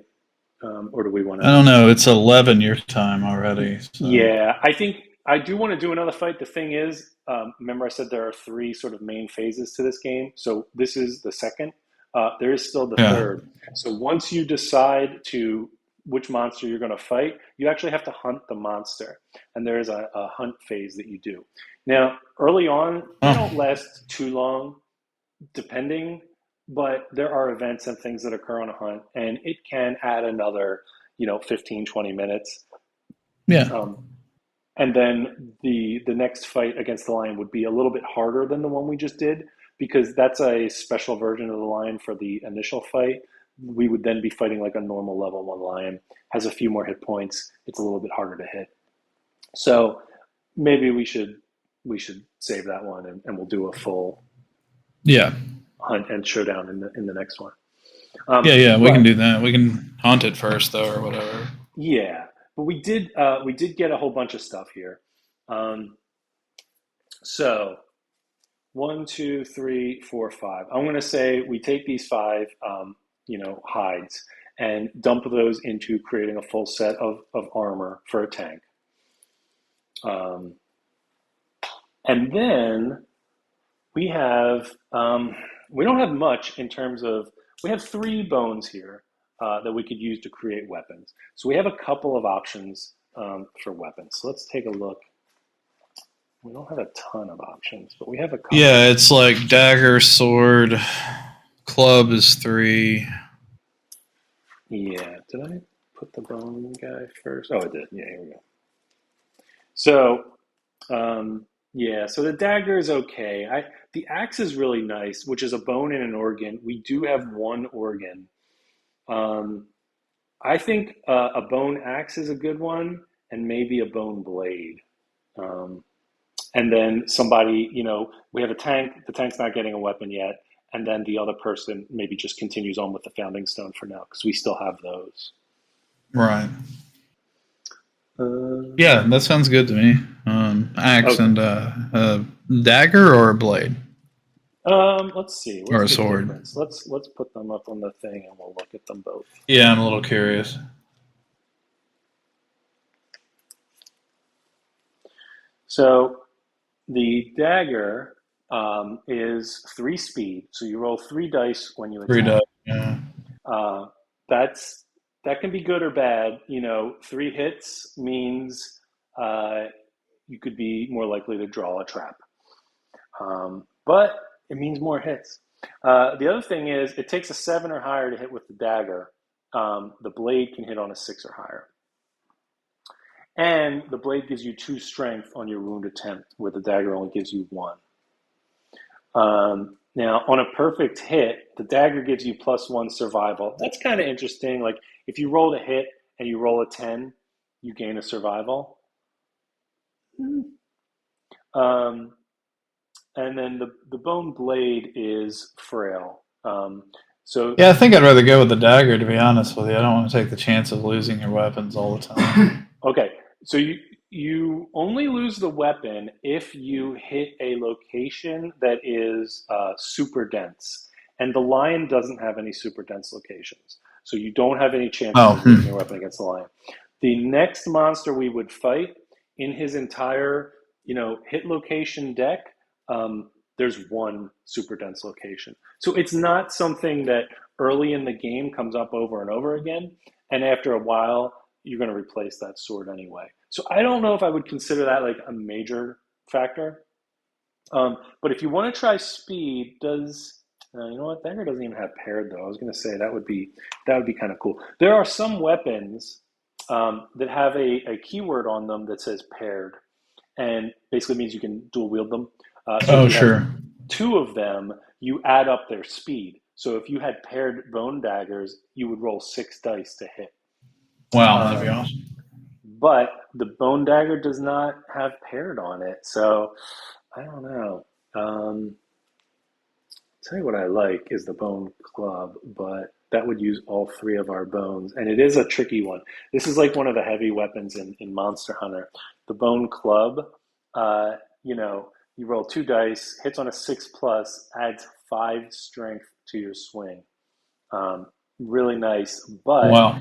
Or do we want I to? don't know. It's 11 your time already. So Yeah, I think I do want to do another fight. The thing is, remember I said there are three sort of main phases to this game. So this is the second. There is still the yeah. third. So once you decide to which monster you're going to fight, you actually have to hunt the monster, and there is a hunt phase that you do. Now, early on, they Oh. don't last too long, depending, but there are events and things that occur on a hunt, and it can add another, 15, 20 minutes. Yeah. Um, and then the next fight against the lion would be a little bit harder than the one we just did because that's a special version of the lion for the initial fight. We would then be fighting like a normal level one lion, has a few more hit points. It's a little bit harder to hit. So maybe we should save that one and we'll do a full Yeah. hunt and showdown in the next one. Yeah. We can But do that. We can hunt it first, though, or whatever. yeah, but we did get a whole bunch of stuff here. Um, so 1, 2, 3, 4, 5. I'm going to say we take these five, hides and dump those into creating a full set of armor for a tank. Um, and then we have, we don't have much in terms of, we have 3 bones here that we could use to create weapons. So we have a couple of options for weapons. So let's take a look. We don't have a ton of options, but we have a couple. Yeah, it's like dagger, sword, club is 3. Yeah, did I put the bone guy first? Oh, I did. Yeah, here we go. So, yeah, so the dagger is okay. The axe is really nice, which is a bone and an organ. We do have one organ. Um, I think a bone axe is a good one, and maybe a bone blade. Um, and then somebody, we have a tank. The tank's not getting a weapon yet, and then the other person maybe just continues on with the founding stone for now because we still have those. Right. Uh, Yeah, that sounds good to me. Axe okay. and dagger or a blade Let's see. or What's a the sword. difference? Let's put them up on the thing and we'll look at them both. Yeah, I'm a little curious. So the dagger is 3 speed. So you roll 3 dice when you 3 dice. attack. Yeah. Uh, that's that can be good or bad. 3 hits means uh, you could be more likely to draw a trap. But it means more hits. The other thing is it takes a 7 or higher to hit with the dagger. The blade can hit on a 6 or higher. And the blade gives you 2 strength on your wound attempt, where the dagger only gives you 1. Now, on a perfect hit, the dagger gives you +1 survival. That's kind of interesting. Like if you roll a hit and you roll a 10, you gain a survival. Um, and then the bone blade is frail. Um, so Yeah, I think I'd rather go with the dagger, to be honest with you. I don't want to take the chance of losing your weapons all the time. okay, so you only lose the weapon if you hit a location that is super dense, and the lion doesn't have any super dense locations, so you don't have any chances Oh, of losing your weapon against the lion. The next monster we would fight in his entire, hit location deck, there's one super dense location. So it's not something that early in the game comes up over and over again, and after a while you're going to replace that sword anyway. So I don't know if I would consider that like a major factor. But if you want to try speed, does you know what? Dagger doesn't even have paired though. I was going to say that would be kind of cool. There are some weapons that have a keyword on them that says paired, and basically means you can dual wield them. So if oh, you have sure. two of them, you add up their speed. So if you had paired bone daggers, you would roll 6 dice to hit. Wow, that'd be Um, awesome. but the bone dagger does not have paired on it, so I don't know. Tell you what I like is the bone club, but that would use all three of our bones, and it is a tricky one. This is like one of the heavy weapons in Monster Hunter. The bone club, uh, you roll 2 dice, hits on a 6+, adds 5 strength to your swing. Um, Really nice, but Wow.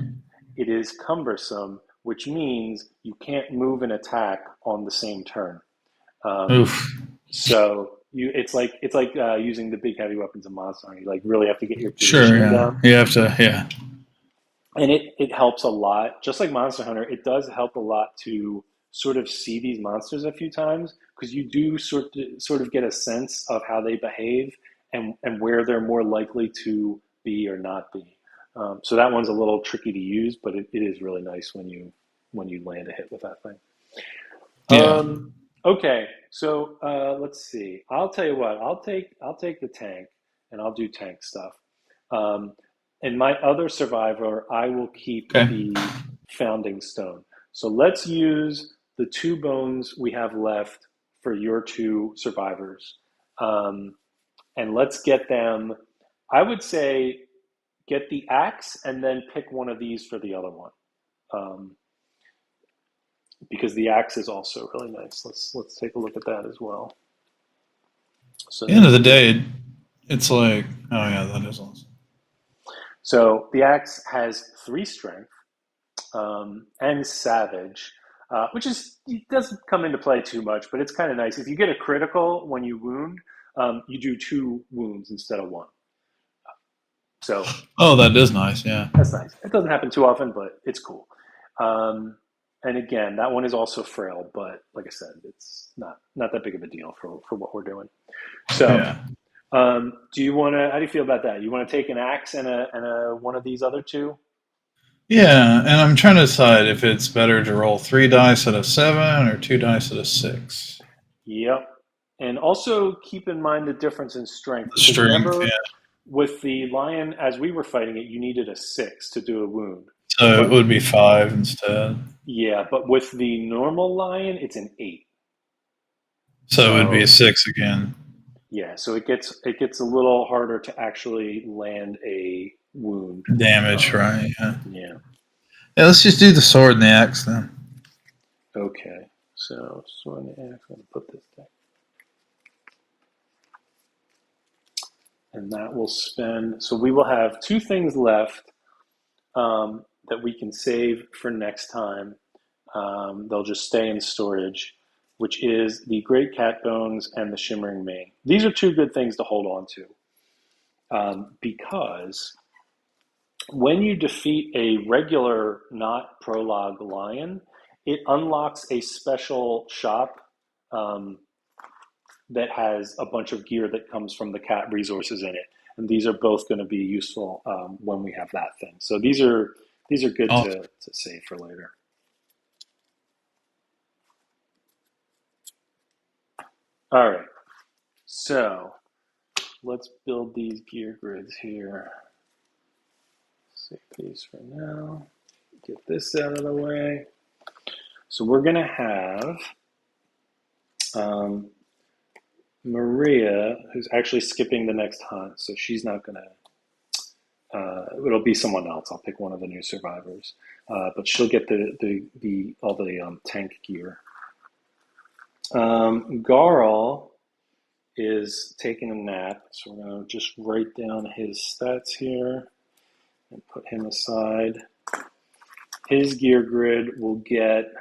it is cumbersome, which means you can't move an attack on the same turn. Um, Oof. so it's like using the big heavy weapons in Monster Hunter. You like really have to get your Sure, positioning yeah. down, You have to, yeah. and it helps a lot. Just like Monster Hunter, it does help a lot to sort of see these monsters a few times because you do sort of get a sense of how they behave and where they're more likely to be or not be. So that one's a little tricky to use, but it is really nice when you land a hit with that thing. Yeah. Okay, so let's see. I'll tell you what. I'll take the tank, and I'll do tank stuff. Um, and my other survivor, I will keep Okay. the founding stone. So let's use the 2 bones we have left for your 2 survivors, um, and let's get them. I would say get the axe, and then pick one of these for the other one. Um, because the axe is also really nice. Let's take a look at that as well. So At the end of there's the the day, it's like, oh, yeah, that is awesome. so the axe has 3 strength and savage, which is it doesn't come into play too much, but it's kind of nice. If you get a critical when you wound, you do 2 wounds instead of one. So Oh, that is nice, yeah. that's nice. It doesn't happen too often, but it's cool. Um, and again, that one is also frail, but like I said, it's not that big of a deal for what we're doing. So Yeah. do you want to? How do you feel about that? You want to take an axe and a one of these other 2? Yeah, and I'm trying to decide if it's better to roll 3 dice out of 7 or 2 dice out of 6. Yep. And also keep in mind the difference in strength The because strength, yeah. remember with the lion as we were fighting it, you needed a 6 to do a wound. So it But would be 5 instead. yeah, but with the normal lion, it's an 8. So it would be a So 6 again. yeah, so it gets a little harder to actually land a wound. Damage, Um, right? Yeah. yeah. Yeah, let's just do the sword and the axe then. Okay. So I'm going to put this down. And that will spend. So we will have 2 things left that we can save for next time. They'll just stay in storage, which is the Great Cat Bones and the Shimmering Mane. These are 2 good things to hold on to because when you defeat a regular, not prologue lion, it unlocks a special shop um, that has a bunch of gear that comes from the cat resources in it, and these are both going to be useful when we have that thing. So these are good Oh, to save for later. All right, so let's build these gear grids here. Save these for now. Get this out of the way. So we're going to have Maria, who's actually skipping the next hunt, so she's not going to. It'll be someone else. I'll pick one of the new survivors, but she'll get the all the tank gear. Garl is taking a nap, so we're going to just write down his stats here and put him aside. His gear grid will get,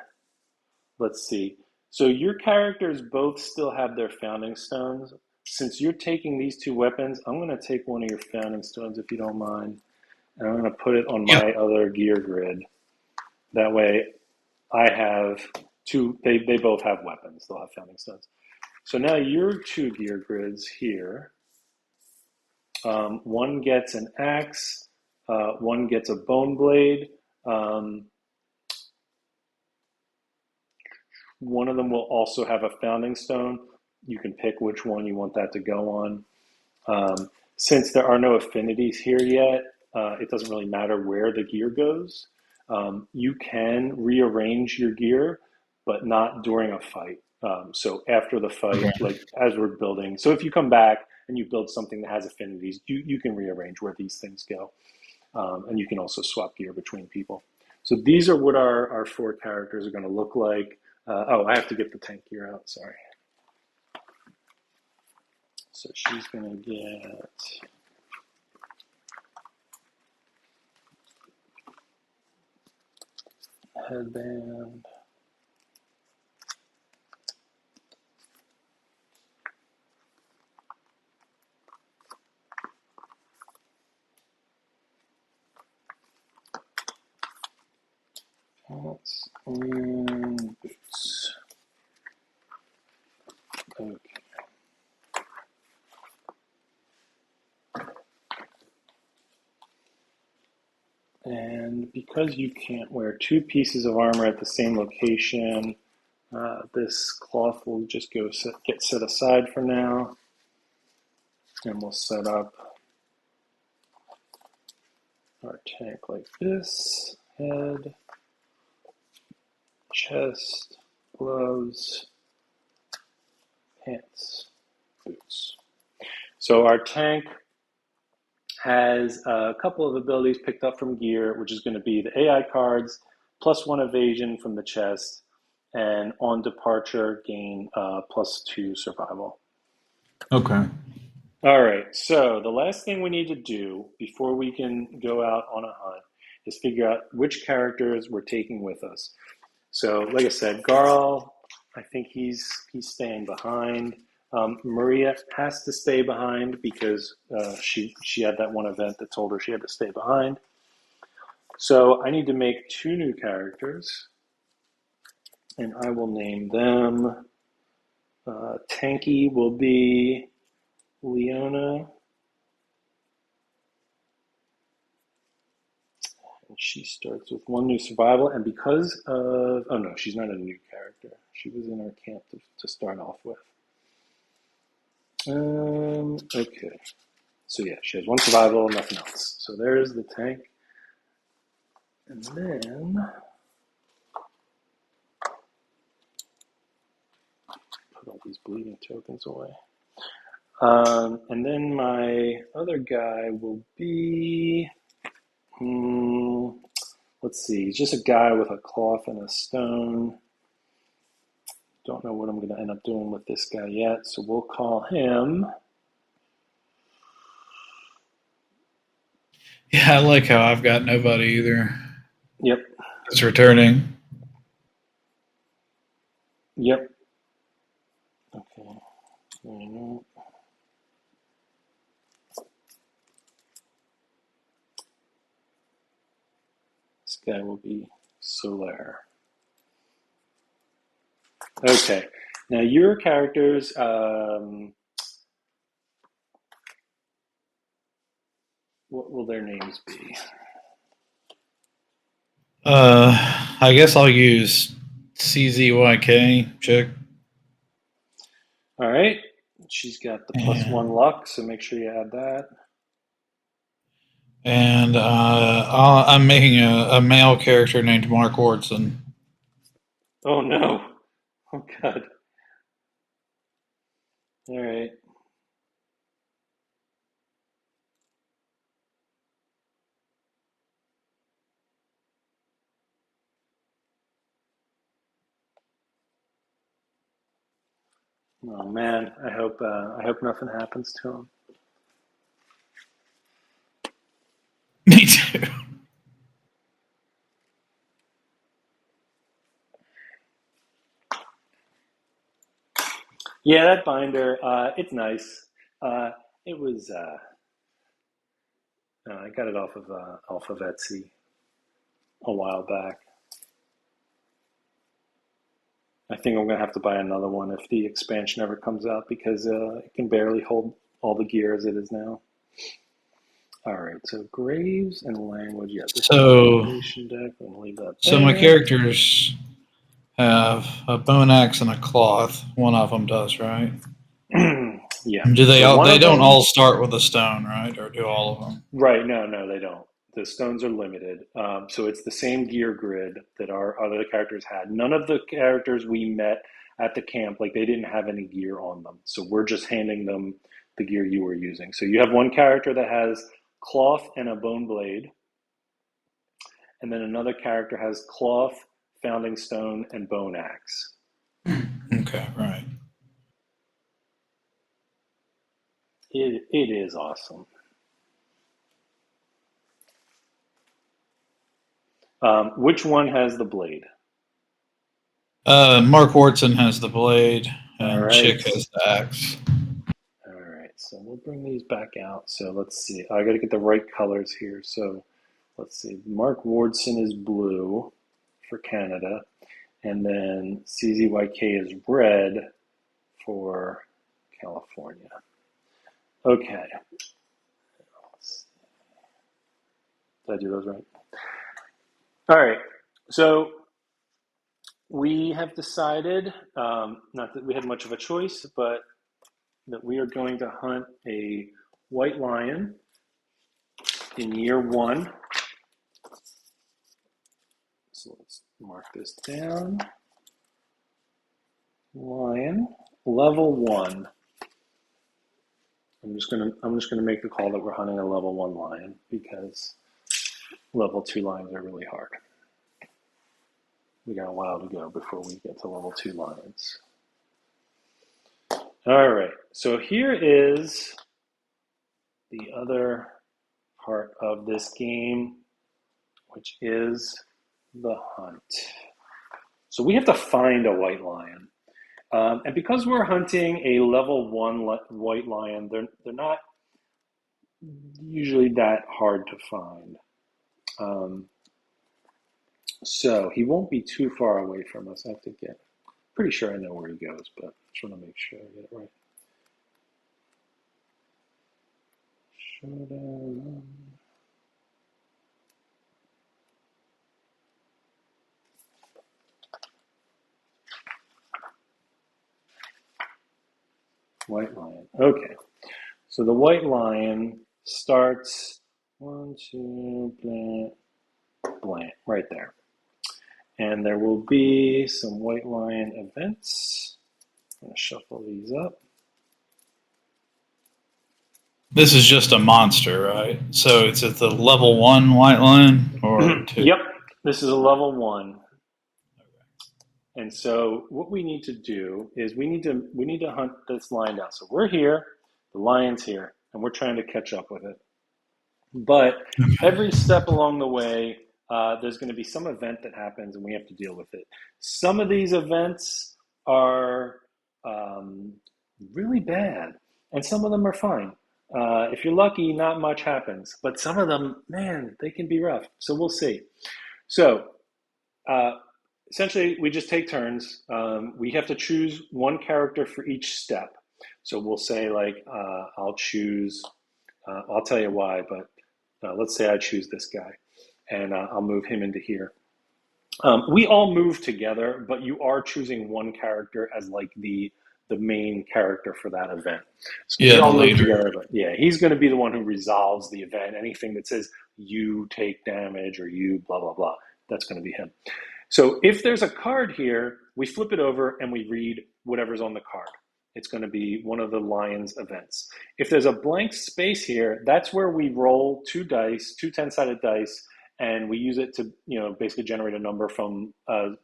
let's see. So your characters both still have their founding stones. Since you're taking these two weapons, I'm going to take one of your founding stones if you don't mind, and I'm going to put it on my other gear grid. That way I have two, they both have weapons. They'll have founding stones. So now your two gear grids here, one gets an axe, one gets a bone blade. One of them will also have a founding stone. You can pick which one you want that to go on. Since there are no affinities here yet, it doesn't really matter where the gear goes. You can rearrange your gear, but not during a fight. So after the fight, like as we're building. So if you come back and you build something that has affinities, you can rearrange where these things go. And you can also swap gear between people. So these are what our four characters are going to look like. I have to get the tank gear out, sorry. So she's going to get headband. Pants and boots. Okay. And because you can't wear two pieces of armor at the same location, this cloth will just get set aside for now. And we'll set up our tank like this. Head, chest, gloves, pants, boots. So our tank has a couple of abilities picked up from gear, which is going to be the AI cards, +1 evasion from the chest, and on departure gain +2 survival. Okay. All right, so the last thing we need to do before we can go out on a hunt is figure out which characters we're taking with us. So like I said, Garl, I think he's staying behind. Maria has to stay behind because she had that one event that told her she had to stay behind. So I need to make two new characters, and I will name them. Tanky will be Leona, and she starts with 1 new survival. And because of, oh no, she's not a new character. She was in our camp to start off with. Okay. So yeah, she has 1 survival, nothing else. So there's the tank. And then put all these bleeding tokens away. And then my other guy will be, let's see, he's just a guy with a cloth and a stone. Don't know what I'm going to end up doing with this guy yet, so we'll call him. Yeah, I like how I've got nobody either. Yep. It's returning. Yep. Okay. There you go. This guy will be Solaire. Okay. Now your characters, what will their names be? I guess I'll use CZYK, check. All right. She's got the +1 luck, so make sure you add that. And I'm making a male character named Mark Wardson. Oh no. Oh God. All right. Oh man, I hope nothing happens to him. Me too. Yeah, that binder, it's nice. It was I got it off of Etsy a while back. I think I'm gonna have to buy another one if the expansion ever comes out because it can barely hold all the gear as it is now. All right, so graves and language. Yeah, this is the So, foundation deck. I'm gonna leave that so my there. characters have a bone axe and a cloth. One of them does, right? Yeah. Do they So all? one They of don't them, all start with a stone, right? Or do all of them? right? No, no, they don't. The stones are limited. So it's the same gear grid that our other characters had. None of the characters we met at the camp, like they didn't have any gear on them. So we're just handing them the gear you were using. So you have one character that has cloth and a bone blade, and then another character has cloth, founding stone, and bone axe. Okay, right. It is awesome. Which one has the blade? Mark Watson has the blade, All and right. Chick has the axe. All right. So we'll bring these back out. So let's see. I got to get the right colors here. So let's see. Mark Wardson is blue for Canada, and then CZYK is red for California. Okay. Did I do those right? All right. So we have decided, not that we had much of a choice, but that we are going to hunt a white lion in year one. So let's mark this down. Lion, level one. I'm just gonna make the call that we're hunting a level one lion because level two lions are really hard. We got a while to go before we get to level two lions. All right, so here is the other part of this game, which is the hunt. So we have to find a white lion. And because we're hunting a level one white lion, they're not usually that hard to find. Um, so he won't be too far away from us. I have to get, pretty sure I know where he goes, but I just want to make sure I get it right. Showdown. White lion. Okay. So the white lion starts one, two, blank, blank, right there. And there will be some white lion events. I'm going to shuffle these up. This is just a monster, right? So it's at the level one white lion or two? Yep, this is a level one. And so what we need to do is we need to hunt this lion down. So we're here, the lion's here, and we're trying to catch up with it. But every step along the way, there's going to be some event that happens, and we have to deal with it. Some of these events are really bad, and some of them are fine. If you're lucky, not much happens, but some of them, man, they can be rough. So we'll see. So uh, essentially, we just take turns. We have to choose one character for each step. So we'll say, like, I'll choose, I'll tell you why, but let's say I choose this guy and I'll move him into here. We all move together, but you are choosing one character as like the main character for that event. So we Yeah, the all move leader. together, but yeah, he's going to be the one who resolves the event. Anything that says you take damage or you blah blah blah, that's going to be him. So if there's a card here, we flip it over and we read whatever's on the card. it's going to be one of the Lions events. If there's a blank space here, that's where we roll two dice, two 10-sided dice, and we use it to, basically generate a number from 1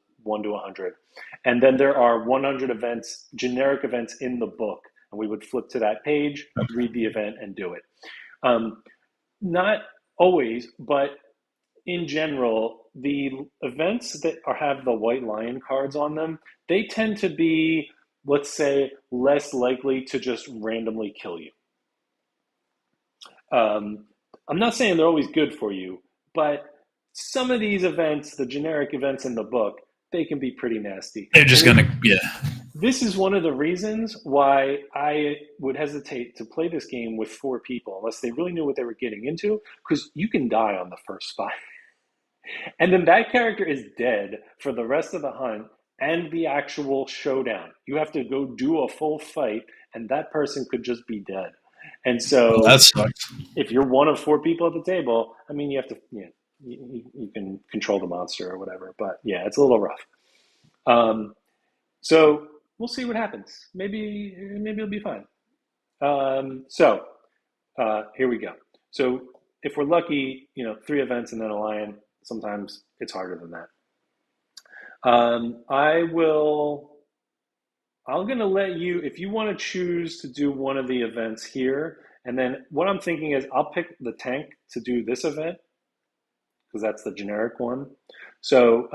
to 100. And then there are 100 events, generic events in the book. And we would flip to that page, read the event, and do it. Not always, but in general, the events that have the white lion cards on them, they tend to be, let's say, less likely to just randomly kill you. I'm not saying they're always good for you, but some of these events, the generic events in the book, they can be pretty nasty. They're just going to, yeah. This is one of the reasons why I would hesitate to play this game with 4 people unless they really knew what they were getting into, because you can die on the first fight. And then that character is dead for the rest of the hunt and the actual showdown. You have to go do a full fight, and that person could just be dead. And so that sucks. If you're one of 4 people at the table, I mean, you have to, you can control the monster or whatever. But yeah, it's a little rough. So we'll see what happens. Maybe it'll be fine. Here we go. So if we're lucky, 3 events and then a lion. Sometimes it's harder than that. I'm going to let you, if you want to choose to do one of the events here, and then what I'm thinking is I'll pick the tank to do this event, because that's the generic one. So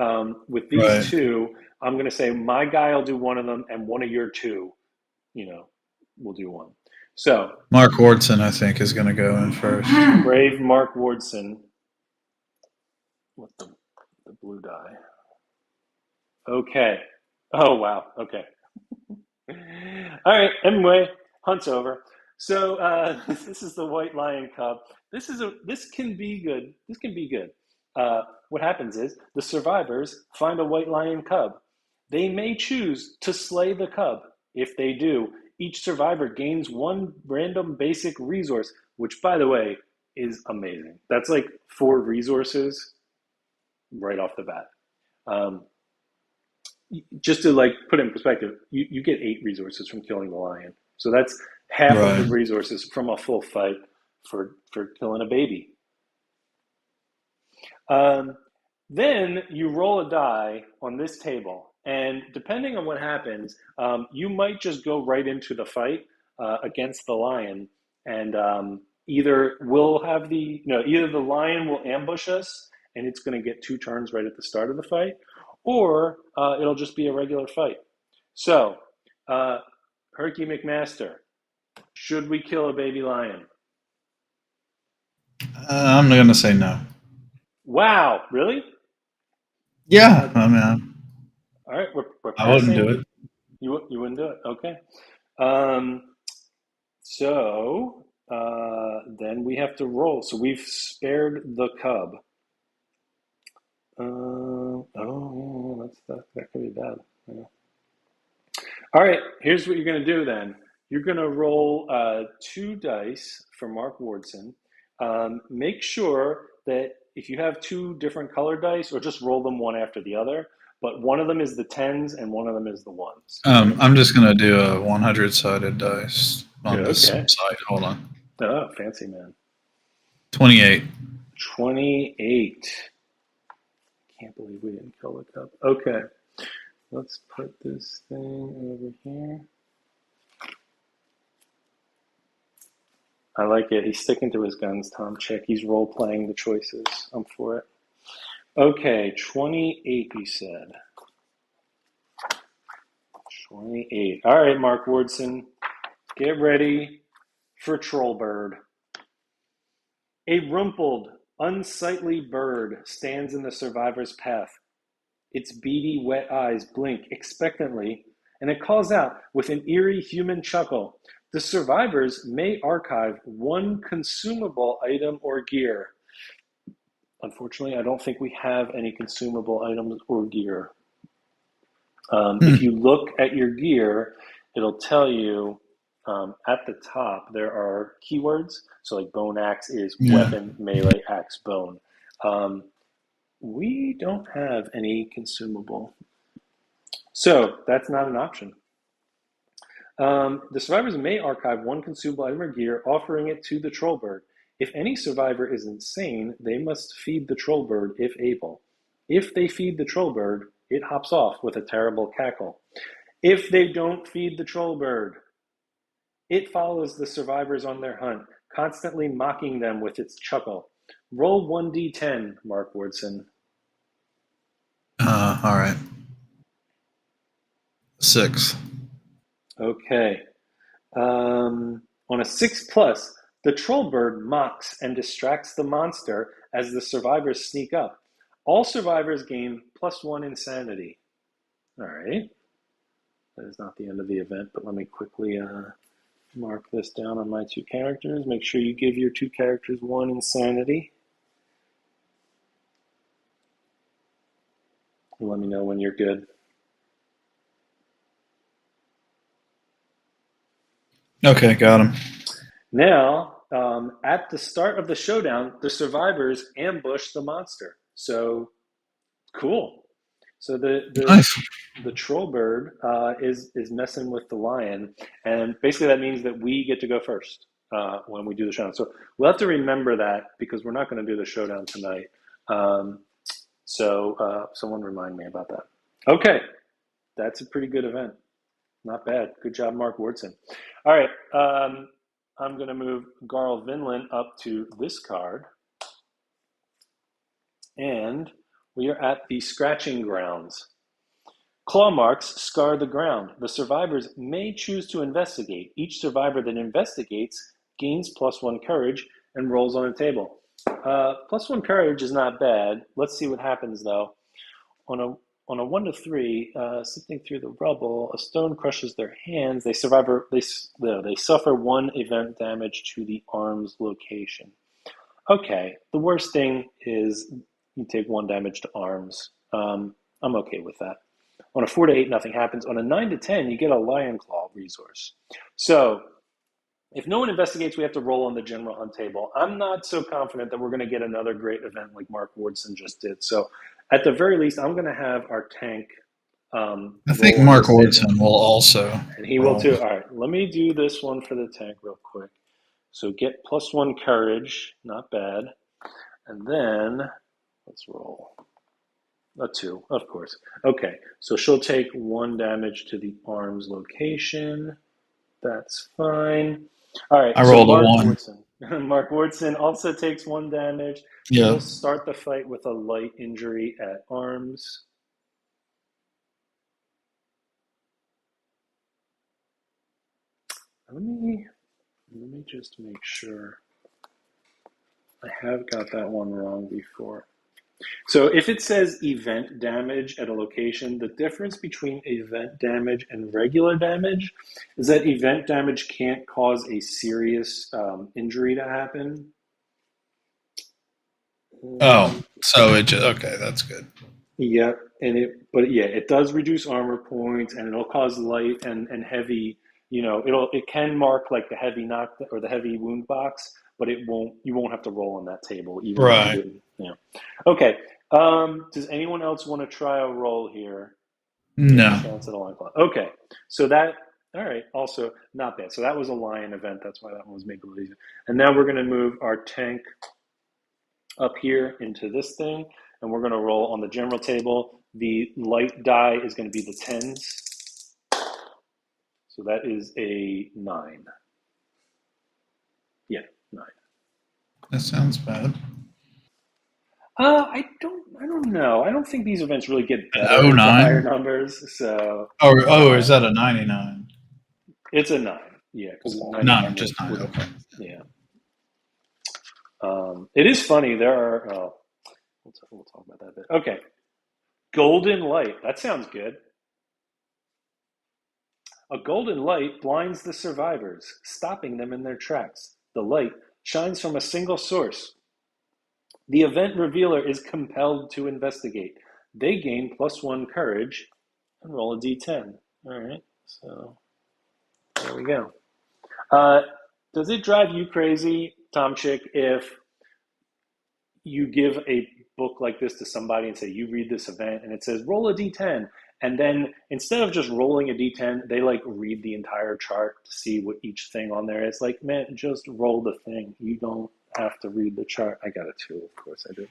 with these 2, I'm going to say my guy will do one of them, and one of your 2, will do one. So Mark Wardson, I think, is going to go in first. Brave Mark Wardson with the blue die. Okay. Oh, wow. Okay. All right. Anyway, hunt's over. So this is the white lion cub. This can be good. This can be good. What happens is the survivors find a white lion cub. They may choose to slay the cub. If they do, each survivor gains 1 random basic resource, which, by the way, is amazing. That's like 4 resources right off the bat. Just to put it in perspective, you get 8 resources from killing the lion. So that's half of the resources from a full fight for killing a baby. Then you roll a die on this table, and depending on what happens, you might just go right into the fight against the lion, and either the lion will ambush us, and it's going to get 2 turns right at the start of the fight, or it'll just be a regular fight. So, Herky McMaster, should we kill a baby lion? I'm going to say no. Wow, really? Yeah, I mean, all right, we're I wouldn't do it. You wouldn't do it? Okay. So then we have to roll. So we've spared the cub. That could be bad. Yeah. All right, here's what you're going to do then. You're going to roll 2 dice for Mark Wardson. Make sure that if you have 2 different colored dice, or just roll them one after the other, but one of them is the 10s and one of them is the 1s. I'm just going to do a 100-sided dice on this side. Hold on. Oh, fancy, man. 28. 28. Can't believe we didn't kill the cub. Okay. Let's put this thing over here. I like it. He's sticking to his guns, Tom Chick. He's role-playing the choices. I'm for it. Okay, 28, you said. 28. All right, Mark Wardson. Get ready for Trollbird. A rumpled, unsightly bird stands in the survivor's path. Its beady, wet eyes blink expectantly, and it calls out with an eerie human chuckle. The survivors may archive 1 consumable item or gear. Unfortunately, I don't think we have any consumable items or gear. If you look at your gear, it'll tell you at the top there are keywords. So like bone axe is weapon, melee, axe, bone. We don't have any consumable. So that's not an option. The survivors may archive one consumable item or gear, offering it to the troll bird. If any survivor is insane, they must feed the troll bird if able. If they feed the troll bird, it hops off with a terrible cackle. If they don't feed the troll bird, it follows the survivors on their hunt, constantly mocking them with its chuckle. Roll 1d10, Mark Wardson. All right. 6. Okay. On a 6 plus, the troll bird mocks and distracts the monster as the survivors sneak up. All survivors gain +1 insanity. All right. That is not the end of the event, but let me quickly mark this down on my 2 characters. Make sure you give your 2 characters 1 insanity. Let me know when you're good. Okay, got him. Now, at the start of the showdown, the survivors ambush the monster. So, cool. So Nice. the troll bird is messing with the lion, and basically that means that we get to go first when we do the showdown. So we'll have to remember that because we're not going to do the showdown tonight. So someone remind me about that. Okay, that's a pretty good event. Not bad. Good job, Mark Wardson. All right, I'm going to move Garl Vinland up to this card, and we are at the scratching grounds. Claw marks scar the ground. The survivors may choose to investigate. Each survivor that investigates gains +1 courage and rolls on a table. +1 courage is not bad. Let's see what happens though. On a 1 to 3, sifting through the rubble, a stone crushes their hands. They suffer 1 event damage to the arm's location. Okay, the worst thing is you take 1 damage to arms. I'm okay with that. On a 4 to 8, nothing happens. On a 9 to 10, you get a Lion Claw resource. So if no one investigates, we have to roll on the general hunt table. I'm not so confident that we're going to get another great event like Mark Wardson just did. So at the very least, I'm going to have our tank I think roll on Mark this table. Wardson will also. And he will too. All right, let me do this one for the tank real quick. So get +1 courage, not bad. And then let's roll. A 2, of course. Okay, so she'll take 1 damage to the arm's location. That's fine. All right, I so rolled a Mark 1. Wardson. Mark Wardson also takes 1 damage. Yeah. He'll start the fight with a light injury at arms. Let me just make sure. I have got that one wrong before. So if it says event damage at a location, the difference between event damage and regular damage is that event damage can't cause a serious injury to happen. Oh, so it just, okay, that's good. Yeah, it does reduce armor points and it'll cause light and heavy, it can mark like the heavy knock or the heavy wound box, but you won't have to roll on that table even if you Right. didn't. Yeah. Okay. Does anyone else want to try a roll here? No. Chance at a lion claw. Okay. So that all right, also not bad. So that was a lion event, that's why that one was made a little easier. And now we're gonna move our tank up here into this thing, and we're going to roll on the general table. The light die is going to be the 10s. So that is a 9. Yeah, 9. That sounds bad. I don't know. I don't think these events really get An better the higher 09? numbers. So Or is that a 99? it's a 9. Yeah, because 99 No, just 9. was a Okay. yeah. It is funny. There are. We'll talk about that a bit. Okay, golden light. That sounds good. A golden light blinds the survivors, stopping them in their tracks. The light shines from a single source. The event revealer is compelled to investigate. They gain +1 courage and roll a d10. All right, so there we go. Does it drive you crazy, Tom Chick, if you give a book like this to somebody and say, you read this event, and it says, roll a d10, And then instead of just rolling a d10, they like read the entire chart to see what each thing on there is. Like, man, just roll the thing. You don't have to read the chart. I got it too, of course I do.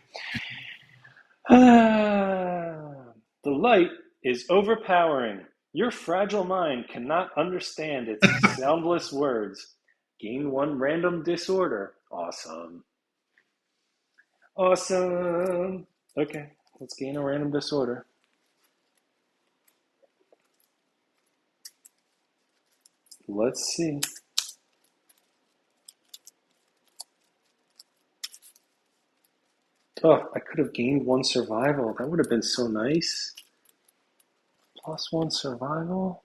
The light is overpowering. Your fragile mind cannot understand its soundless words. Gain one random disorder. Awesome. Awesome. Okay, let's gain a random disorder. Let's see. Oh, I could have gained one survival. That would have been so nice. Plus one survival.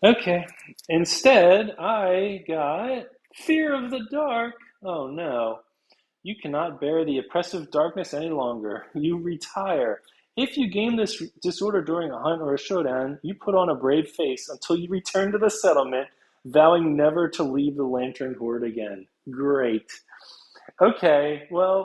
Okay. Instead, I got fear of the dark. Oh no. You cannot bear the oppressive darkness any longer. You retire. If you gain this disorder during a hunt or a showdown, you put on a brave face until you return to the settlement, vowing never to leave the Lantern Horde again. Great. Okay, well,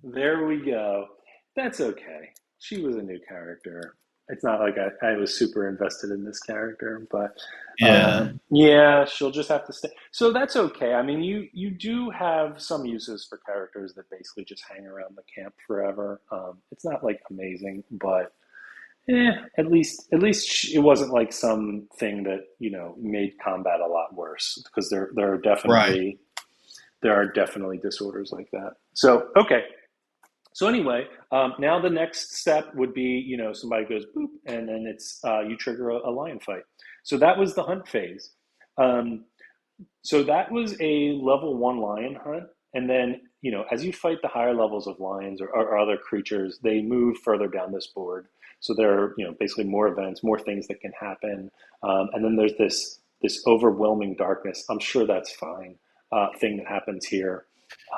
there we go. That's okay. She was a new character. It's not like I was super invested in this character, but Yeah. yeah, she'll just have to stay. So that's okay. I mean, you do have some uses for characters that basically just hang around the camp forever. It's not like amazing, but at least it wasn't like something that made combat a lot worse because Right. there are definitely disorders like that. So okay, so anyway, now the next step would be, somebody goes boop, and then it's you trigger a lion fight. So that was the hunt phase. Um, so that was a level one lion hunt, and then as you fight the higher levels of lions or other creatures, they move further down this board. So there are basically more events, more things that can happen, and then there's this overwhelming darkness. I'm sure that's fine thing that happens here.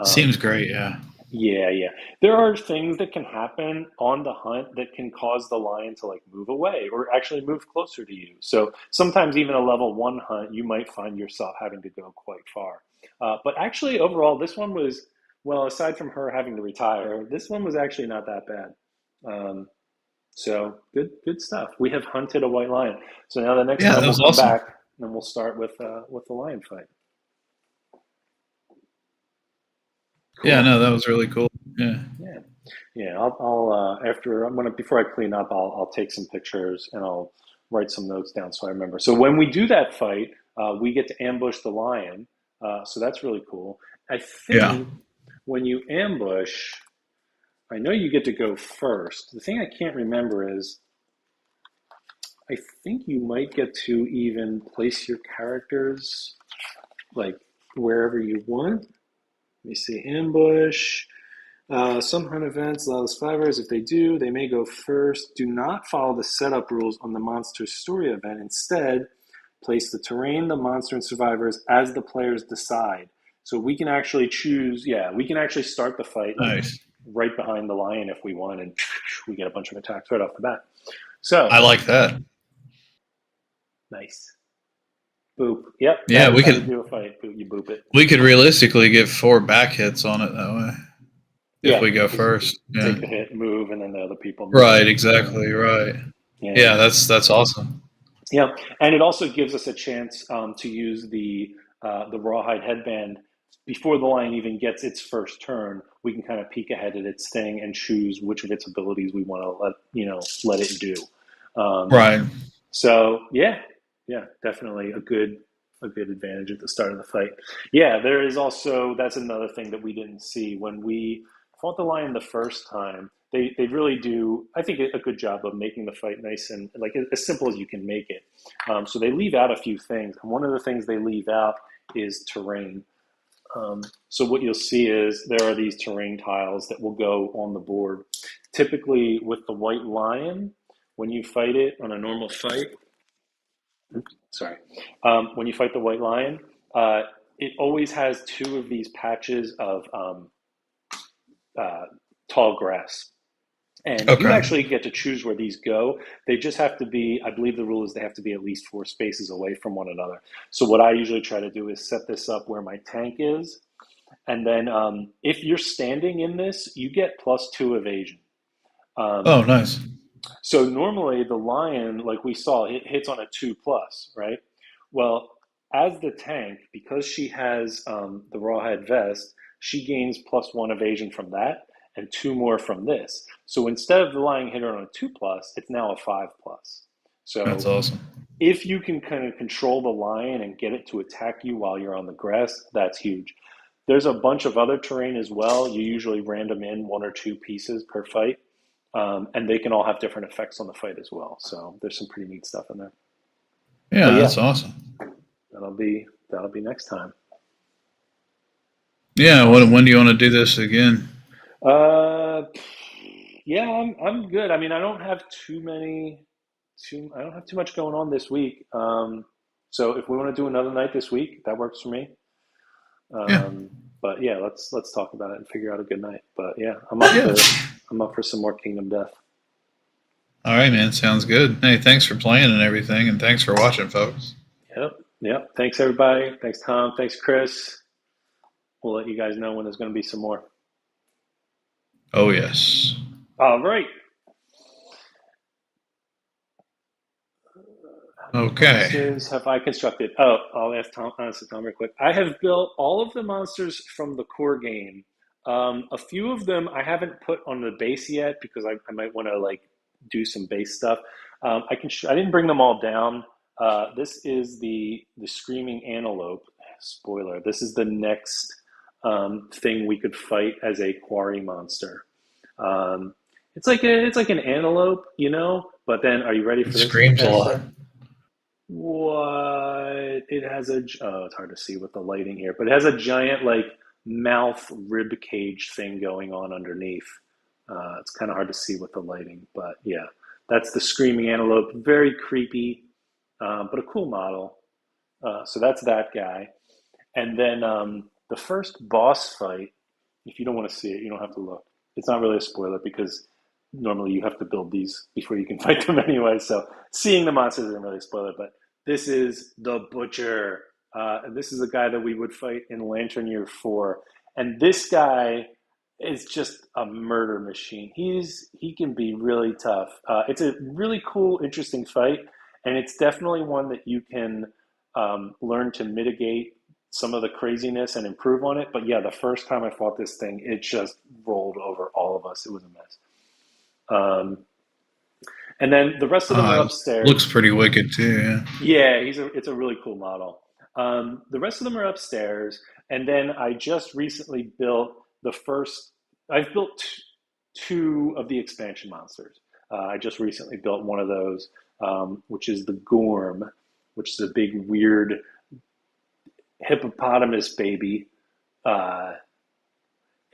Seems Um, great. Yeah. yeah, yeah. There are things that can happen on the hunt that can cause the lion to like move away or actually move closer to you. So sometimes even a level one hunt, you might find yourself having to go quite far. But actually, overall, this one was, well, aside from her having to retire, this one was actually not that bad. Um, so good stuff. We have hunted a white lion. So now the next Yeah, time that we'll was come awesome. back and we'll start with the lion fight. Yeah, Cool. no, that was really cool. Yeah. Yeah. Yeah, I'll after I'm gonna before I clean up, I'll take some pictures and I'll write some notes down so I remember. So when we do that fight, we get to ambush the lion. So that's really cool. I Yeah. think when you ambush, I know you get to go first. The thing I can't remember is I think you might get to even place your characters like wherever you want. Let me see, ambush. Some hunt events allow the survivors, if they do, they may go first. Do not follow the setup rules on the monster's story event. Instead, place the terrain, the monster, and survivors as the players decide. So we can actually choose, yeah, we can actually start the fight like Nice. right behind the lion if we want, and we get a bunch of attacks right off the bat. So, I like that. nice. Boop. Yep, Yeah, that is how you do a fight. You boop it. we could realistically get 4 back hits on it that way if Yeah, we go just first. Yeah. take the hit, move, and then the other people move. Right. Exactly. Right. Yeah. Yeah. That's awesome. Yeah, and it also gives us a chance to use the rawhide headband before the lion even gets its first turn. We can kind of peek ahead at its thing and choose which of its abilities we want to let it do. Um, Right. so yeah, yeah, definitely a good advantage at the start of the fight. Yeah, there is also that's another thing that we didn't see when we fought the lion the first time. They really do, I think, a good job of making the fight nice and like as simple as you can make it. So they leave out a few things, and one of the things they leave out is terrain. So what you'll see is there are these terrain tiles that will go on the board. Typically, with the white lion, when you fight it on a normal fight, sorry, when you fight the white lion, it always has two of these patches of uh, tall grass. And you Okay. actually get to choose where these go. They just have to be, I believe the rule is they have to be at least 4 spaces away from one another. So what I usually try to do is set this up where my tank is. And then if you're standing in this, you get +2 evasion. Um, Oh, nice. so normally the lion, like we saw, it hits on a 2+, right? Well, as the tank, because she has the rawhide vest, she gains +1 evasion from that and two more from this. So instead of the lion hit her on a 2+, it's now a 5+. That's So awesome. if you can kind of control the lion and get it to attack you while you're on the grass, that's huge. There's a bunch of other terrain as well. You usually random in one or two pieces per fight, and they can all have different effects on the fight as well. So there's some pretty neat stuff in there. But Yeah, yeah, that's awesome. that'll be next time. Yeah, Awesome. when do you want to do this again? Uh, yeah, I'm good. I mean, I don't have I don't have too much going on this week. So if we want to do another night this week, that works for me. Yeah. But yeah, let's talk about it and figure out a good night. But yeah, Yeah. I'm up for some more Kingdom Death. All right, man. Sounds good. Hey, thanks for playing and everything, and thanks for watching, folks. Yep, yep. Thanks everybody. Thanks Tom. Thanks Chris. We'll let you guys know when there's going to be some more. Oh, yes. All right. How many Okay. monsters have I constructed? Oh, I'll ask Tom. Honestly, Tom, real quick. I have built all of the monsters from the core game. A few of them I haven't put on the base yet because I might want to like do some base stuff. I didn't bring them all down. This is the screaming antelope. Spoiler. This is the next thing we could fight as a quarry monster. Um, it's like an antelope, you know. But then, are you ready It for this? screams a lot. What? It has oh, it's hard to see with the lighting here, but it has a giant like mouth rib cage thing going on underneath. It's kind of hard to see with the lighting, but yeah, that's the screaming antelope. Very creepy, but a cool model. So that's that guy. And then the first boss fight, if you don't want to see it, you don't have to look. It's not really a spoiler because normally you have to build these before you can fight them anyway. So seeing the monsters isn't really a spoiler, but this is the Butcher. And this is a guy that we would fight in Lantern Year 4. And this guy is just a murder machine. He can be really tough. It's a really cool, interesting fight, and it's definitely one that you can learn to mitigate some of the craziness and improve on it. But yeah, the first time I fought this thing, it just rolled over all of us. It was a mess. Um, and then the rest of them are It looks upstairs. pretty wicked, too. Yeah. Yeah, it's a really cool model. The rest of them are upstairs, and then I just recently built the first. I've built two of the expansion monsters. I just recently built one of those, which is the Gorm, which is a big weird hippopotamus baby. Uh,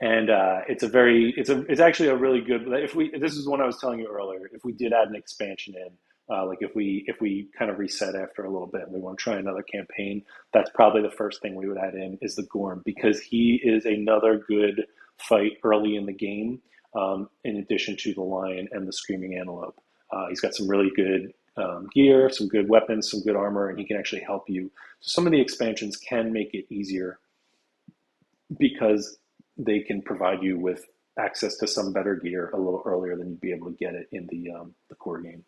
and it's actually a really good. If we this is one I was telling you earlier. If we did add an expansion in, like if we kind of reset after a little bit and we want to try another campaign, that's probably the first thing we would add in is the Gorm because he is another good fight early in the game. In addition to the lion and the screaming antelope, he's got some really good gear, some good weapons, some good armor, and he can actually help you. So some of the expansions can make it easier because they can provide you with access to some better gear a little earlier than you'd be able to get it in the core game.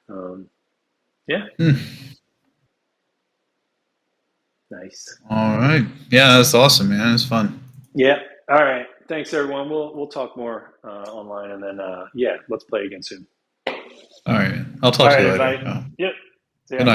Um, yeah, Hmm. nice. All right. Yeah, that's awesome, man. It's fun. Yeah. All right. Thanks, everyone. We'll talk more online, and then yeah, let's play again soon. All right, man. I'll All talk to right, you later. everybody. Yep. See Good ya. night.